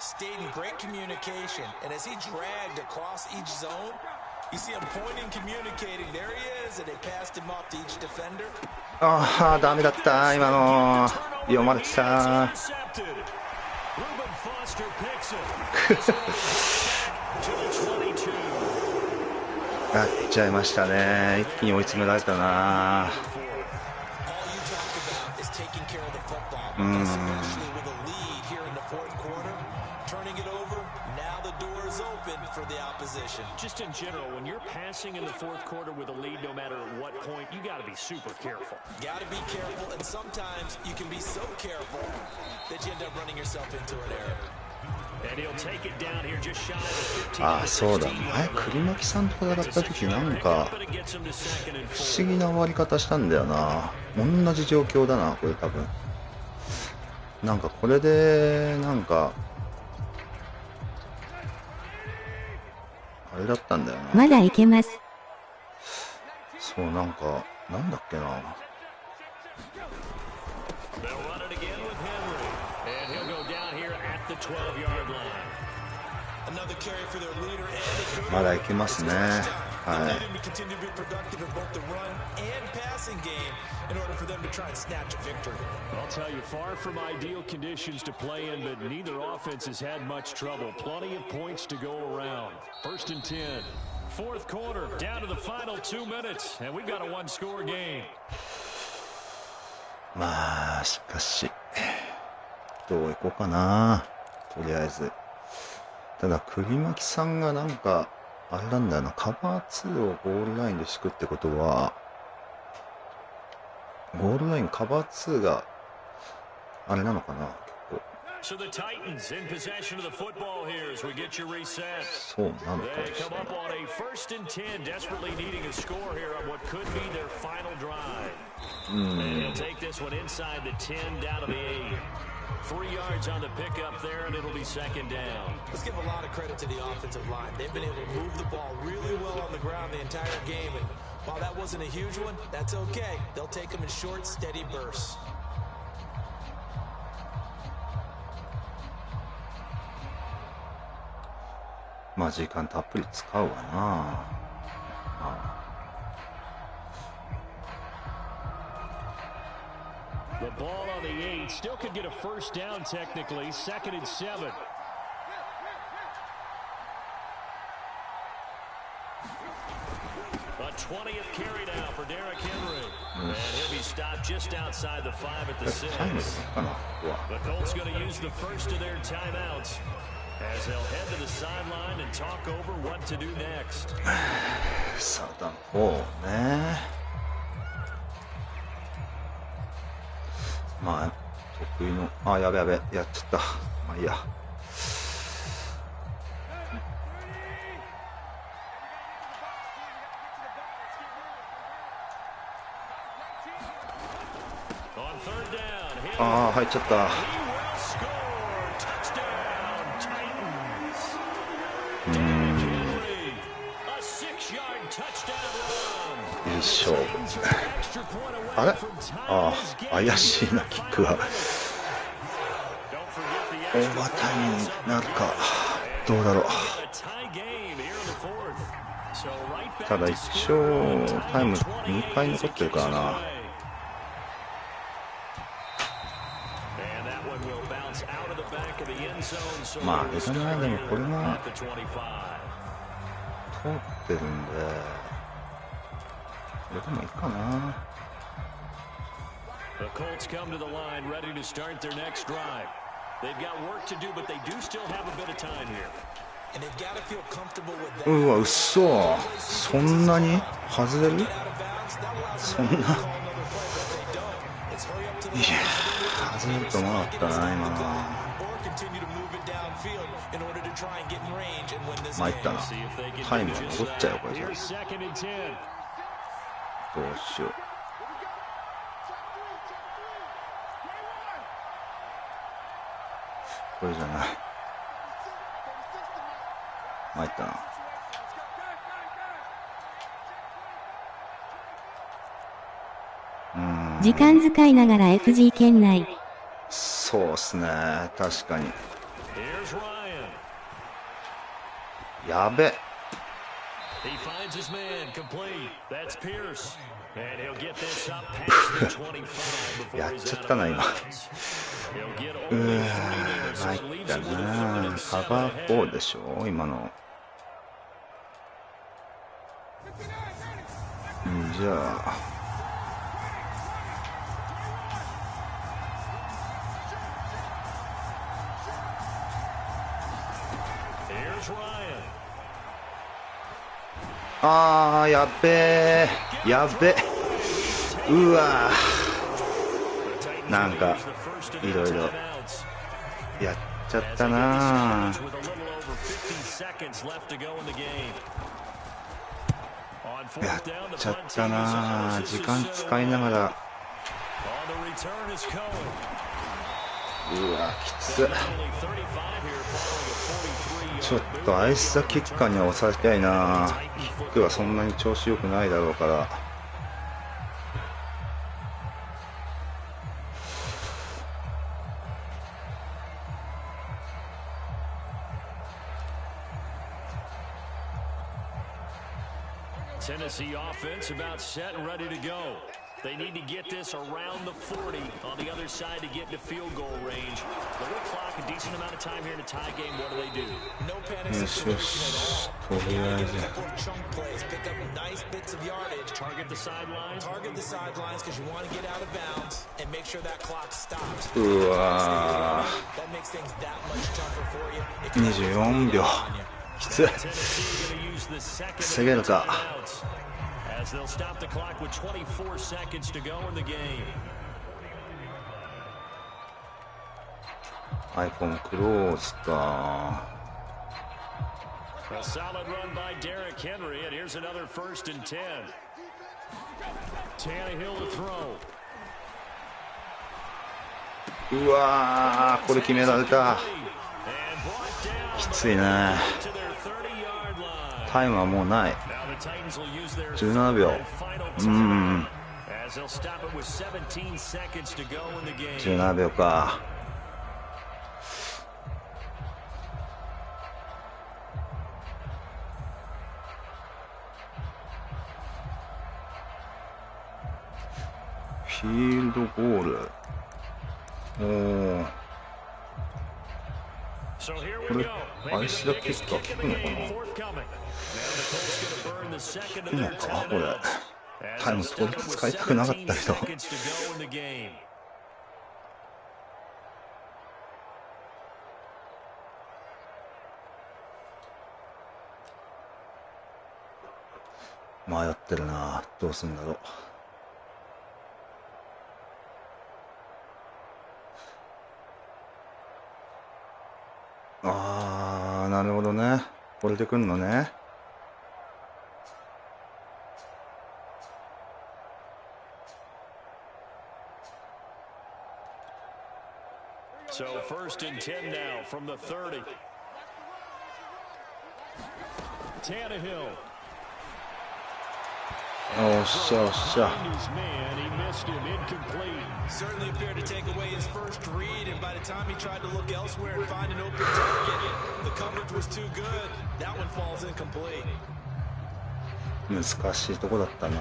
stayed in great communication, and as he dragged across each zone,
ああ、ダメだった。今の読まれてた。やっちゃいましたね。一気に追い詰められたな。
Just in general, when you're passing in the fourth quarter with a lead, no matter at what point, you got to be super careful.
Got to be careful, and sometimes you can be so careful that you end up running yourself into an error.
And he'll take it down here just shy of 15.
ああ、そうだ。前栗巻さんと戦った時なんか不思議な終わり方したんだよな。同じ状況だな、これ多分。なんかこれでなんかあれだったんだよな。
まだいけます。
そう、なんかなんだっけな。まだいけますね。はい。
I'll tell you, far from ideal conditions to play in, but neither offense has had much trouble. Plenty of points to go around. First and 10. Fourth quarter, down to the final 2 minutes, and we've got a one-score game.
まあしかしどういこうかな。とりあえず。ただ栗巻さんがなんかあれなんだよな。カバー2をゴールラインで敷くってことは、ゴールラインカバー2があれなのかな。
So the Titans in possession of the football here as we get your reset.
そうなのかもし
They
れ
come
ない。
up on a first and 10, desperately needing a score here on what could be their final drive. And he'll take this one inside the 10 down to the 8. 3 yards on the pickup there, and it'll be second down.
Let's give a lot of credit to the offensive line. They've been able to move the ball really well on the ground the entire game, and while that wasn't a huge one, that's okay. They'll take them in short, steady bursts.
まあ時間たっぷり使うわな。
The ball on the 8 still could get a first down technically. Second and 7. A 20th carry now for Derrick Henry. And he'll be stopped just outside the 5 at the 6. The Colts going to use the first of their timeouts as they'll head to the sideline and talk over what to do next.
サーダン4ね。まあ得意のやべやべやっちゃった。まあいいや。ああ入っちゃった。いい勝負。あれ？ああ怪しいなキックは。オーバータイムになるかどうだろう。ただ一応タイム2回残ってるからな。まああれだな。でもこれが通ってるんでこれでもいいかな。
The Colts come to the line ready to start their next drive. They've got work to do, but they do still have a bit of time here.
And they've got to feel comfortable with that.
うわ嘘。そんなに外れる？そんな。いや外れると思わなかったな今の。参ったな。タイムは残っちゃうよこれじゃ。どうしよう。これじゃない。参ったな。
時間使いながら FG 圏内。
そうっすね。確かに。やべ。
He finds his man complete. That's Pierce. And he'll get this up past the 25 before
やっ
he's
ちゃ
out
った
of
な今。
bounds. He'll get only 3 there, so
入
it
っ
leaves
た
him with a
な
limited
カ
7
バー
ahead.
4でしょ今の。じゃあやっべえやっべうわなんかいろいろやっちゃったなやっちゃったな時間使いながらうわきつちょっとアイスザキッカーには抑えたいなキックはそんなに調子良くないだろうから
Tennessee offense about set and ready to go. They need to get this around the 40 on the other side to get into field goal range. The little clock, a decent amount of time here in a tie game. What do they do?
No panic situation at all. A couple of chunk plays, pick up nice bits of yardage.
Target the sidelines.
Target the sidelines because you want to get out of bounds and make sure that clock stops.
うわ
That makes things that much tougher for you.
24秒きつ防げるか
As they'll stop the clock with 24 seconds to go in the game.
アイコンクローズか
A solid run by Derrick Henry, and here's another 1st and 10. Tannehill to throw.
うわーこれ決められたきついねタイムはもうない17秒17秒かフィールドゴールこれアイスだけか効くのかな効くのかこれタイム取り使いたくなかったけど迷ってるなどうすんだろうあーなるほどねこれでくんのね
So 1st and 10 now from the 30. Tannehill.
おっしゃおっしゃ
His man, he missed him, incomplete.
Certainly appeared to take away his first read, and by the time he tried to look elsewhere and find an open target, the coverage was too good. That one falls incomplete.
難しいとこだったな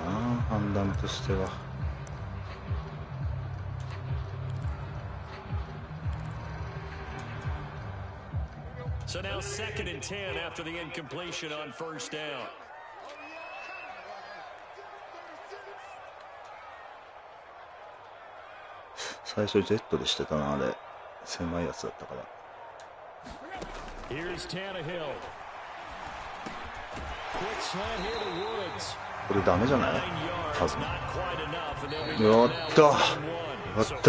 判断としては
So now 2nd and 10 after the incompletion on 1st down.
最初ジェットでしてたなあれ狭いやつだったから
Here's Tannehill. Quick slant here to Woods.
これダメじゃない
9
多
yards,
分
not quite enough, and they'll be
や
going
っ
now
た
1-1.
やっ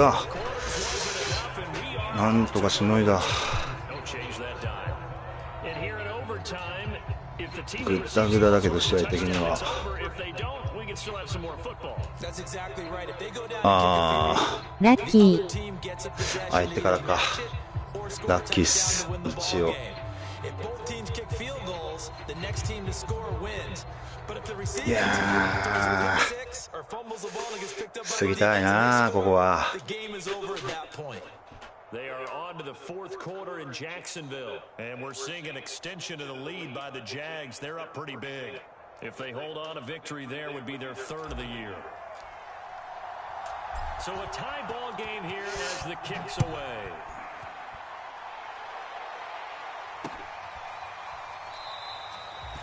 たなんとかしのいだ
Don't change that dime. And here in overtime, if the team
ぐったぐだだけど試合的には
it's over. If they don't, we can still have some more football.
That's exactly right. If they go down
あ
ラッキ
the
ー
team gets a possession,
相手からか
or score
ラ
a
ッキーっす
touchdown to win the
一
ball
応
game. If both teams kick field goals, the next team to score wins. But if the receiving team throws a pick six or fumbles the ball and gets picked up by
防
the
ぎたい
defense
な
and
こ
they
こ
score,
は
the game is over at that point.
They are on to the 4th quarter in Jacksonville. And we're seeing an extension of the lead by the Jags. They're up pretty big. If they hold on, a victory there would be their third of the year. So a tie ball game here as the kick's away.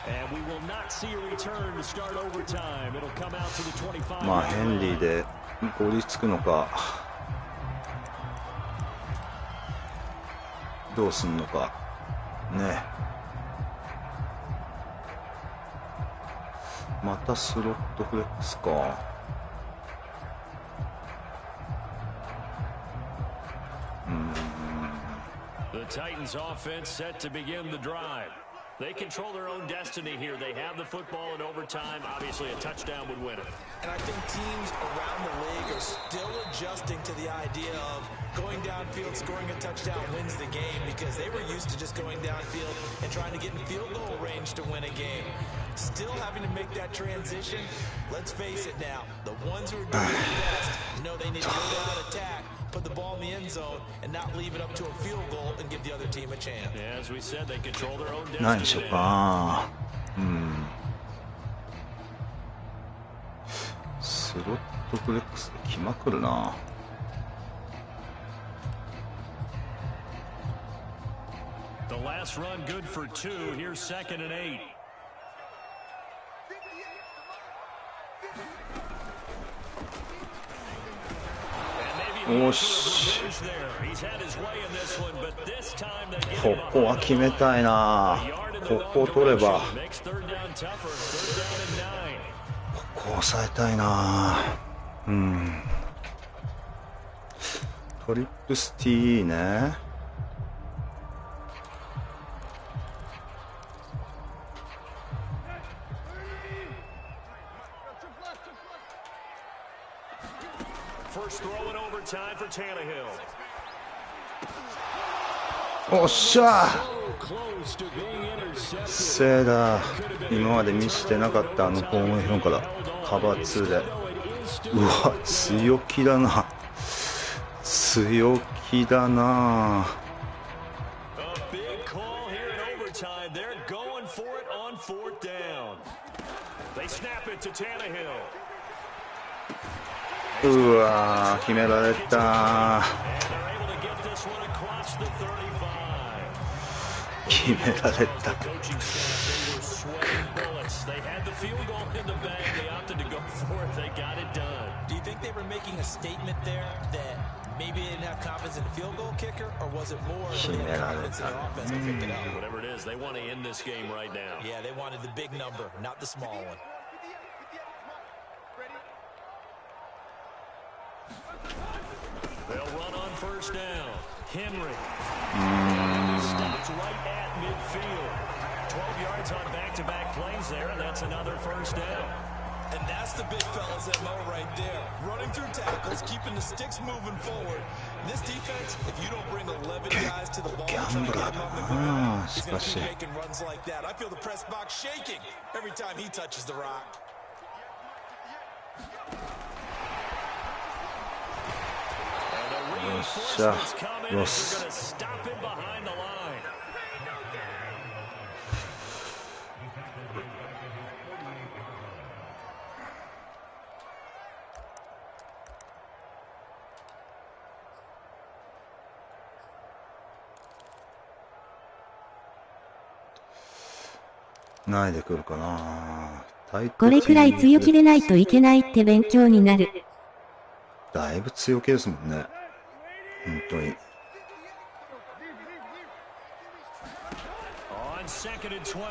And we will not see a return to start overtime. It'll come out to the 25.
まあヘンリーでゴールつくのかどうすんのかね。またスロットフレックスか。
The Titans offense set to begin the drive. They control their own destiny here. They have the football in overtime. Obviously, a touchdown would win it.
And I think teams around the league are still adjusting to the idea of going downfield, scoring a touchdown wins the game, because they were used to just going downfield and trying to get in field goal range to win a game. Still having to make that transition. Let's face it now, the ones who are doing it best know they need to go down, attack, put the ball in the end zone, and not leave it up to a field goal and give the other team a chance.
Yeah, as we said, they control their own destiny.
何でしょうか。スロットフレックスで来まくるな。
The last run good for 2. Here's 2nd and 8.
よし。ここは決めたいな。ここを取れば。ここを抑えたいな。トリップスティーね。おっしゃー、せいだ。今まで見せてなかったあのホームランからカバー2で。うわ、強気だな、強気だな。うわー、決められた。決められた。決められた。
They'll run on first down. Henry stops right at midfield. 12 yards on back-to-back plays there, and that's another first down.
And that's the big fella's MO right there. Running through tackles, keeping the sticks moving forward. This defense, if you don't bring 11 guys to the ball, trying to get him on the ground, he's going to be making runs like that. I feel the press box shaking every time he touches the rock.
Stop him behind the line.
ないでくるかな。
これくらい強気でないといけないって勉強になる。
だいぶ強気ですもんね。本当に。
On 2nd and 12,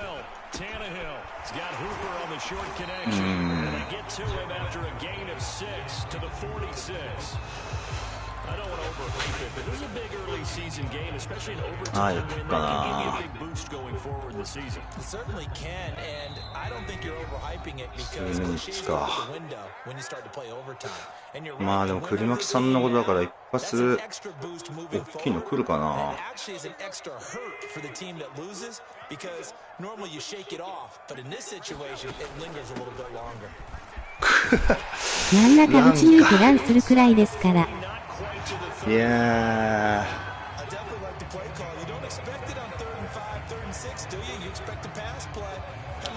Tannehill's got Hooper on the short connection. And they get to him after a gain of 6 to the 46. I don't want to overhype it, but this is a big early season game, especially an overtime win that can give you a big boost going forward in the season.
It certainly can, and I don't think you're overhyping it because cliches go out the window when you start to play overtime. And you're right.
まあでも栗巻さんのことだから一発大きいの来るかな。
Actually, is an extra hurt for the team that loses because normally you shake it off, but in this situation, it lingers a little bit longer.
なんだか打ち抜いてランするくらいですから。
いや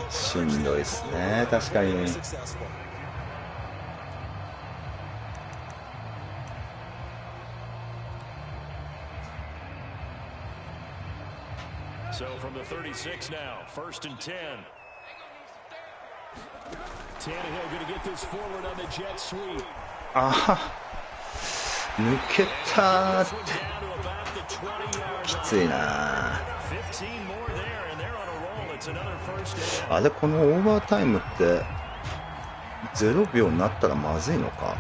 しんどいですね、確かに。
So from the 36 now, 1st and 10. Tannehill going to get this forward on the jet sweep.
抜けたーってきついな。あれ、このオーバータイムって0秒になったらまずいのか。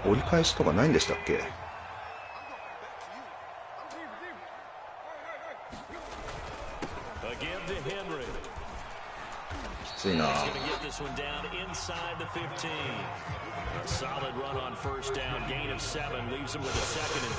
折り返しとかないんでしたっけ。きついな。
Solid run on 1st down, gain of 7, leaves him with a 2nd and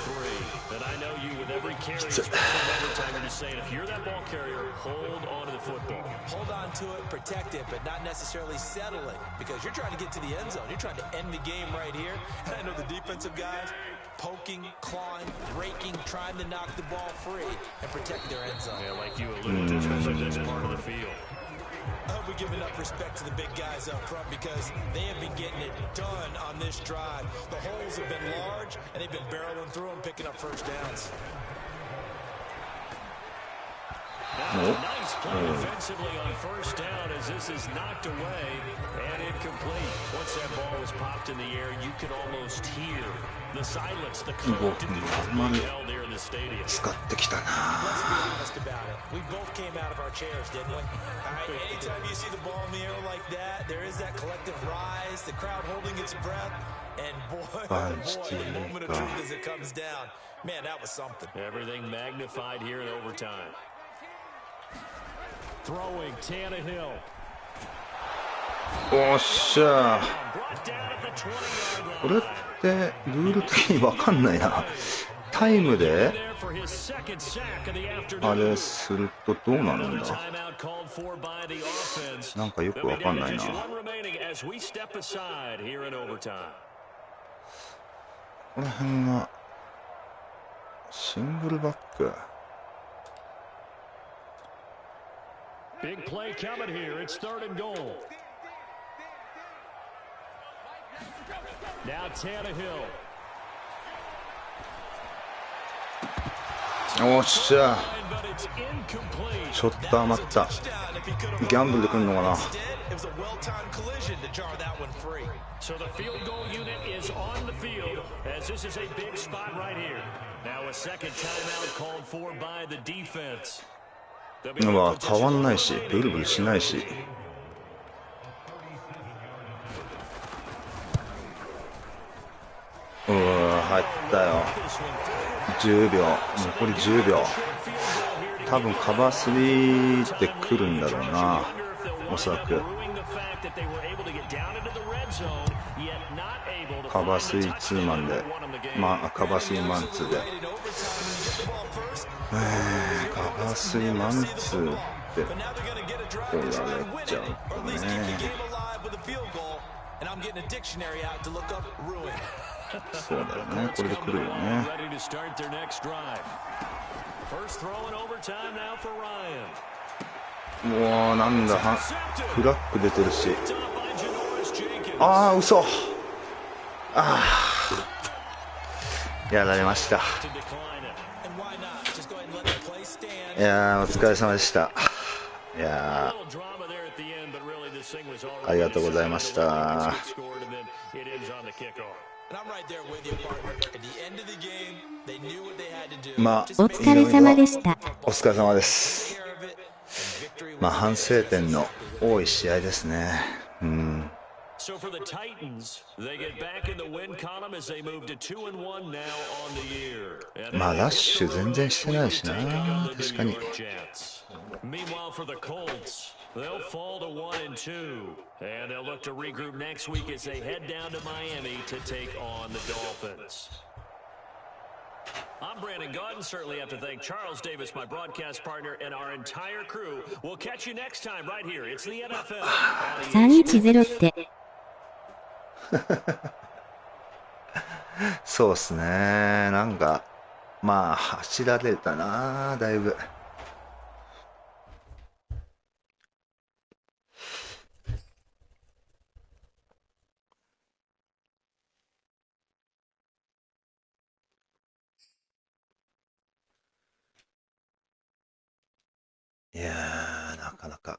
3. And I know you with every carry, especially every time you're just saying, if you're that ball carrier, hold on to the football.
Hold on to it, protect it, but not necessarily settle it, because you're trying to get to the end zone. You're trying to end the game right here. And I know the defensive guys poking, clawing, raking, trying to knock the ball free and protect their end zone.
Yeah, like you alluded to, especially this part of the field.
I hope we give enough respect to the big guys up front because they have been getting it done on this drive. The holes have been large, and they've been barreling through them, picking up 1st downs.
Nice play defensively on 1st down as this is knocked away and incomplete. Once that ball was popped in the air, you could almost hear the silence, the collective being held here in the stadium.
使ってきたな。
Let's be honest about it. We both came out of our chairs, didn't we? Anytime you see the ball in the air like that, there is that collective rise, the crowd holding its breath, and boy, oh boy, the moment of truth as it comes down. Man, that was something.
Everything magnified here in overtime. Throwing Tannehill.
おっしゃ。これってルール的に分かんないな。タイムであれするとどうなるんだ。なんかよく分かんないな。この辺がシングルバック。
Big play coming here. It's 3rd and goal. Now Tannehill.
おっしゃ。ちょっと余った。ギャンブルで来るのかな。
So the field goal unit is on the field as this is a big spot right here. Now a 2nd timeout called for by the defense.
まあ変わんないし、ブルブルしないし。入ったよ。10秒、残り10秒。多分カバー3で来るんだろうな、おそらく。カバー3ツーマンで、まあカバー3マンツーで。カバー3マンツーって取られちゃうとね。そうだよね、これで来るよね。もうなんだ、フラッグ出てるし。ああ、嘘。ああ、やられました。いやー、お疲れ様でした。いやー、ありがとうございました。まあ、
お疲れ様でした。
お疲れ様です。まあ、反省点の多い試合ですね。うん。
So for the Titans, they get back in the win column as they move to 2-1 now on the year.
まあラッシュ全然してないしな、確かに。
Meanwhile for the Colts, they'll fall to 1-2, and they'll look to regroup next week as they head down to Miami to take on the Dolphins. I'm Brandon Gaudin. Certainly have to thank Charles Davis, my broadcast partner, and our entire crew. We'll catch you next time right here. It's the NFL.
310って。
そうっすね。なんかまあ、走られたな、だいぶ。いやー、なかなか。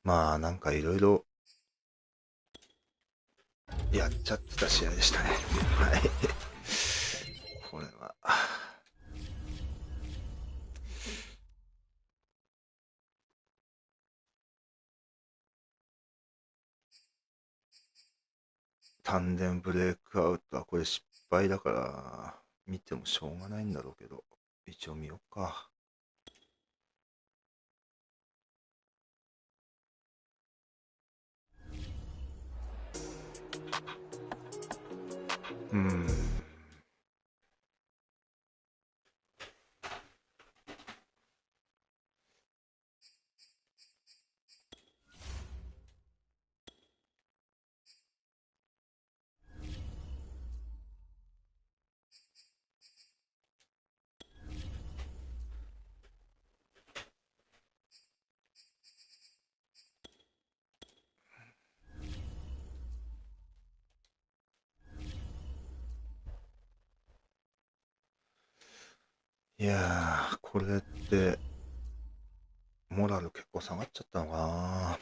まあ、なんかいろいろやっちゃってた試合でしたね。はい。これは。丹田ブレイクアウトはこれ失敗だから見てもしょうがないんだろうけど、一応見ようか。いやー、これってモラル結構下がっちゃったのかな。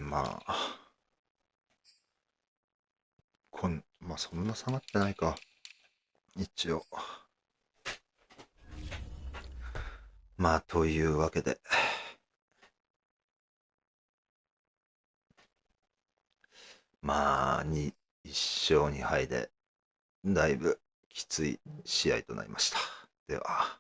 まあまあそんな下がってないか、一応。まあというわけで、まあ1勝2敗でだいぶきつい試合となりました。では。